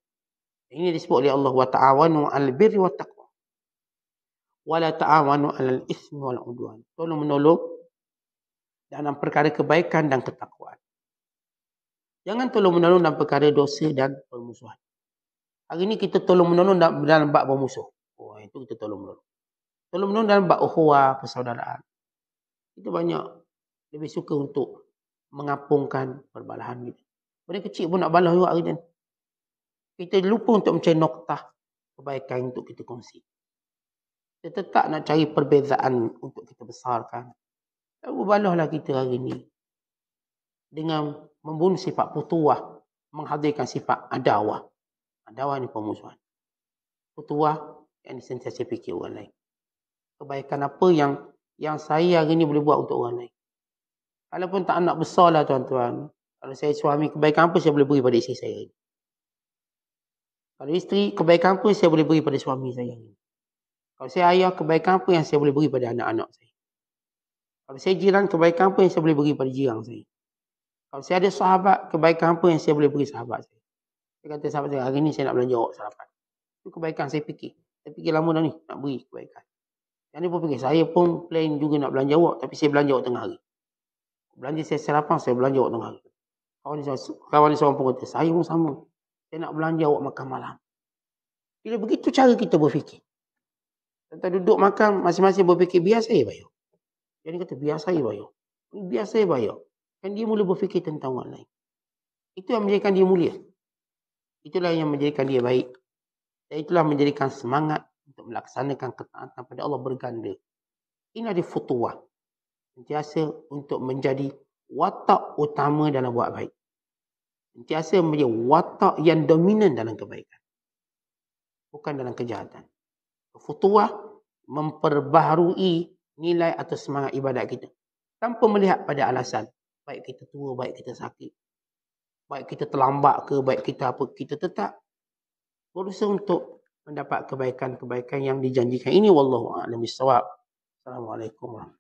Ini disebut oleh Allah, wa ta'awanu 'alal birri wat taqwa. Wa la ta'awanu 'alal itsmi wal 'udwan. Tolong menolong dalam perkara kebaikan dan ketakwaan. Jangan tolong menolong dalam perkara dosa dan permusuhan. Hari ini kita tolong menolong dalam bab bermusuh. Oh, itu kita tolong menolong. Tolong menolong dalam bab ukhuwah, persaudaraan. Kita banyak lebih suka untuk mengapungkan perbalahan kita. Benda kecil pun nak balas juga hari ini. Kita lupa untuk mencari noktah kebaikan untuk kita kongsi. Kita tetap nak cari perbezaan untuk kita besarkan. Berbalahlah kita hari ini dengan membunuh sifat futuah, menghadirkan sifat adawah. Adawah ni permusuhan. Futuah yang sentiasa fikir orang lain. Kebaikan apa yang saya hari ini boleh buat untuk orang lain. Kalaupun tak anak besar lah tuan-tuan. Kalau saya suami, kebaikan apa saya boleh beri pada isteri saya. Kalau isteri, kebaikan apa saya boleh beri pada suami saya. Kalau saya ayah, kebaikan apa yang saya boleh beri pada anak-anak saya. Kalau saya jiran, kebaikan apa yang saya boleh beri pada jiran saya. Kalau saya ada sahabat, kebaikan apa yang saya boleh beri sahabat saya. Saya kata sahabat saya, hari ni saya nak belanja awak sarapan. Itu kebaikan saya fikir. Saya fikir lama dah ni, nak beri kebaikan. Yang ni pun fikir, saya pun plan juga nak belanja awak, tapi saya belanja awak tengah hari. Belanja saya sarapan, saya belanja awak tengah hari. Kawan ni seorang pun kata, saya pun sama. Saya nak belanja awak makan malam. Bila begitu cara kita berfikir. Kita duduk makan, masing-masing berfikir, biar saya bayar. Jadi kata, biar saya bayar. Biar saya bayar. Kan dia mula berfikir tentang orang lain. Itu yang menjadikan dia mulia. Itulah yang menjadikan dia baik. Dan itulah menjadikan semangat untuk melaksanakan ketaatan pada Allah berganda. Ini ada futuah. Sentiasa untuk menjadi watak utama dalam buat baik. Sentiasa menjadi watak yang dominan dalam kebaikan. Bukan dalam kejahatan. Futuah memperbaharui nilai atau semangat ibadat kita. Tanpa melihat pada alasan. Baik kita tua, baik kita sakit. Baik kita terlambat ke, baik kita apa. Kita tetap berusaha untuk mendapat kebaikan-kebaikan yang dijanjikan. Ini wallahu a'lam bissawab. Assalamualaikum warahmatullahi wabarakatuh.